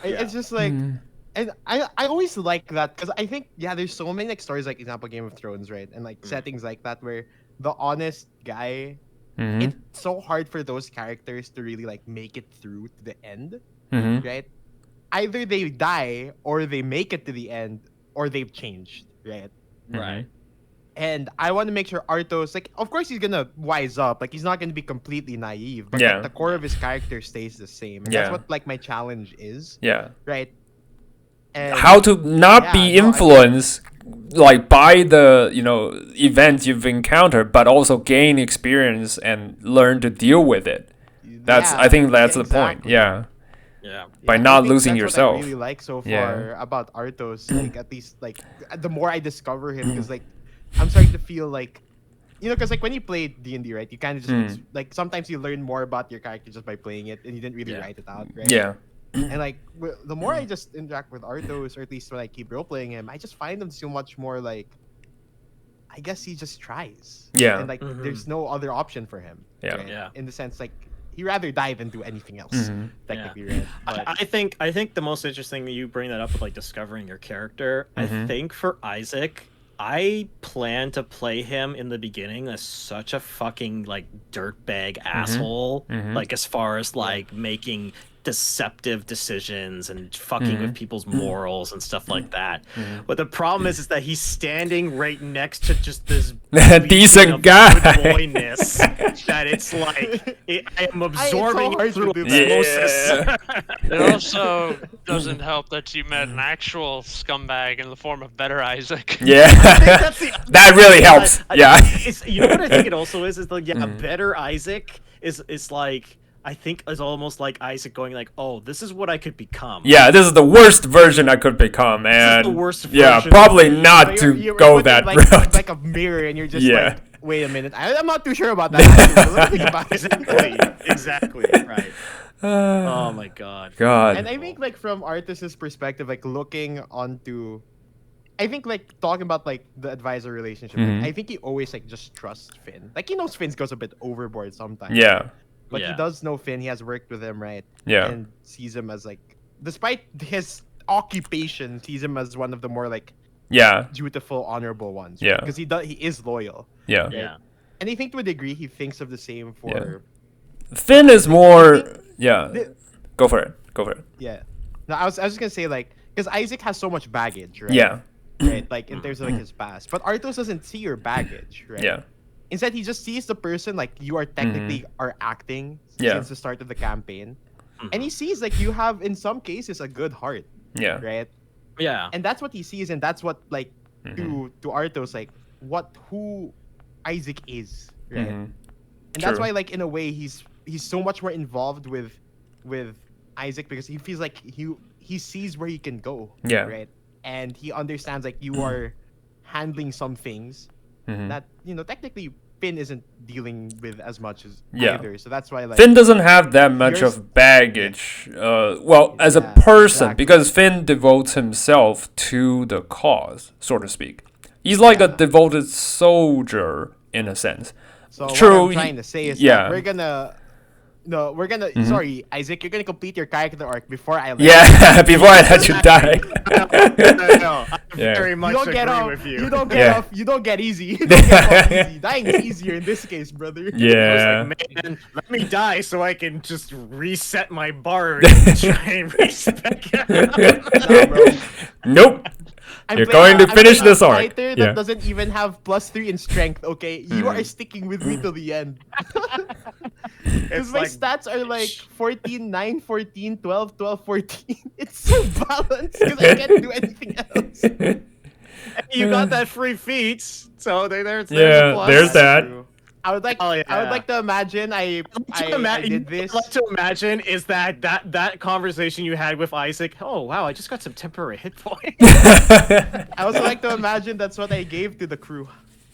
Yeah. It's just like, Mm. and I always like that because I think there's so many like stories like example Game of Thrones, right, and like settings like that where the honest guy, Mm-hmm. it's so hard for those characters to really like make it through to the end, Mm-hmm. right? Either they die or they make it to the end or they've changed, right? Right. And I want to make sure Arthos, like, of course he's gonna wise up. Like, he's not gonna be completely naive, but Yeah. like, the core of his character stays the same. And Yeah. that's what like my challenge is, Yeah. right? And How to not yeah, be no, I- influenced like by the events you've encountered, but also gain experience and learn to deal with it. That's yeah, I think that's the point. exactly. Yeah. Yeah. By I not think losing that's yourself. What I really like so far Yeah. about Arthos, like at least like the more I discover him, because like I'm starting to feel like, because like when you play D&D, right, you kind of just like sometimes you learn more about your character just by playing it, and you didn't really Yeah. write it out, right? Yeah. And like the more I just interact with Arthos, or at least when I keep role playing him, I just find him so much more like, I guess he just tries. Yeah. And like there's no other option for him. Yeah. right? Yeah. In the sense like he rather dive into anything else, Mhm. technically, right? But I think the most interesting that you bring that up with like discovering your character. I think for Isaac, I plan to play him in the beginning as such a fucking like dirtbag asshole. Like as far as like making deceptive decisions and fucking with people's morals and stuff like that. But the problem is that he's standing right next to just this Decent beacon of guy. good boyness that it's like I am absorbing hard it through to do that. osmosis. It also doesn't help that you met an actual scumbag in the form of Better Isaac. Yeah. That's the That really helps. Yeah. It's, you know what I think it also is like a better Isaac is like I think is almost like Isaac going like, oh, this is what I could become. Yeah, this is the worst version I could become, and the worst yeah, version. probably not But to you're go put in, that like, route. like a mirror, and you're just Yeah. like, wait a minute, I'm not too sure about that. Actually. Let me think about it. Exactly, right. Oh my god. God. And I think like from Artus's perspective, like looking onto, I think like talking about like the advisor relationship, like, I think he always like just trusts Finn. Like he knows Finn goes a bit overboard sometimes. Yeah. But Yeah. he does know Finn. He has worked with him, right? Yeah. And sees him as like, despite his occupation, sees him as one of the more like Yeah. dutiful, honorable ones. Yeah. Because he is loyal. Yeah. Yeah. And I think to a degree he thinks of the same for Finn is more. Yeah. The- Go for it. Go for it. yeah. No, I was just gonna say like because Isaac has so much baggage, right? Yeah. Right, like in terms of like his past. But Arthos doesn't see your baggage, right? Yeah. Instead, he just sees the person like you are technically are acting Yeah. since the start of the campaign, and he sees like you have in some cases a good heart, Yeah. right? Yeah. And that's what he sees, and that's what like to Arthos like who Isaac is, right? Mhm. And that's True. why like in a way he's so much more involved with Isaac because he feels like he sees where he can go, Yeah. right? And he understands like you are handling some things Mhm. that technically Finn isn't dealing with as much as Yeah. either. So that's why like Finn doesn't have that much Yours- of baggage. Well, as a Yeah, person, exactly. because Finn devotes himself to the cause, so to speak. He's like a Yeah. devoted soldier in a sense. so True, what I'm trying to say is yeah. that we're gonna sorry Isaac, you're gonna complete your character arc before I let Yeah, before I let you die. No, I Yeah. very you much don't get agree off. with you. You don't get Yeah. off. You don't get easy. You don't get off easy. Dying is easier in this case, brother. I Yeah. was like, man, let me die so I can just reset my bard and try and respec Nah, bro. Nope. I'm You're playing going to I'm finish playing a this arc. fighter that Yeah. doesn't even have +3 in strength. Okay, you are sticking with me till the end. Because It's my like stats are like 14, 9, 14, 12, 12, 14. It's so balanced because I can't do anything else. you got that free feat, so there's Yeah, a plus. there's that. I would like Oh, I would yeah. like to imagine I did this. What I'd like to imagine is that conversation you had with Isaac. Oh wow, I just got some temporary hit points. I also like to imagine that's what I gave to the crew.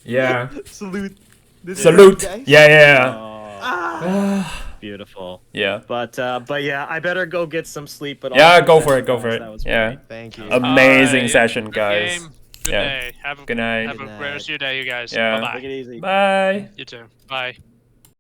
Yeah. Salute. This is Salute. good, guys. Yeah, yeah. Oh, beautiful. Yeah. But yeah, I better go get some sleep. But Yeah, also, go for it, go for guys, it. that was Yeah. great. Thank you. Amazing Alright, session, good guys. game. Good Yeah. day. Have a Good night. Have a Good great rest of your day, you guys. Yeah. Bye Take it bye. easy. Bye. You too. Bye.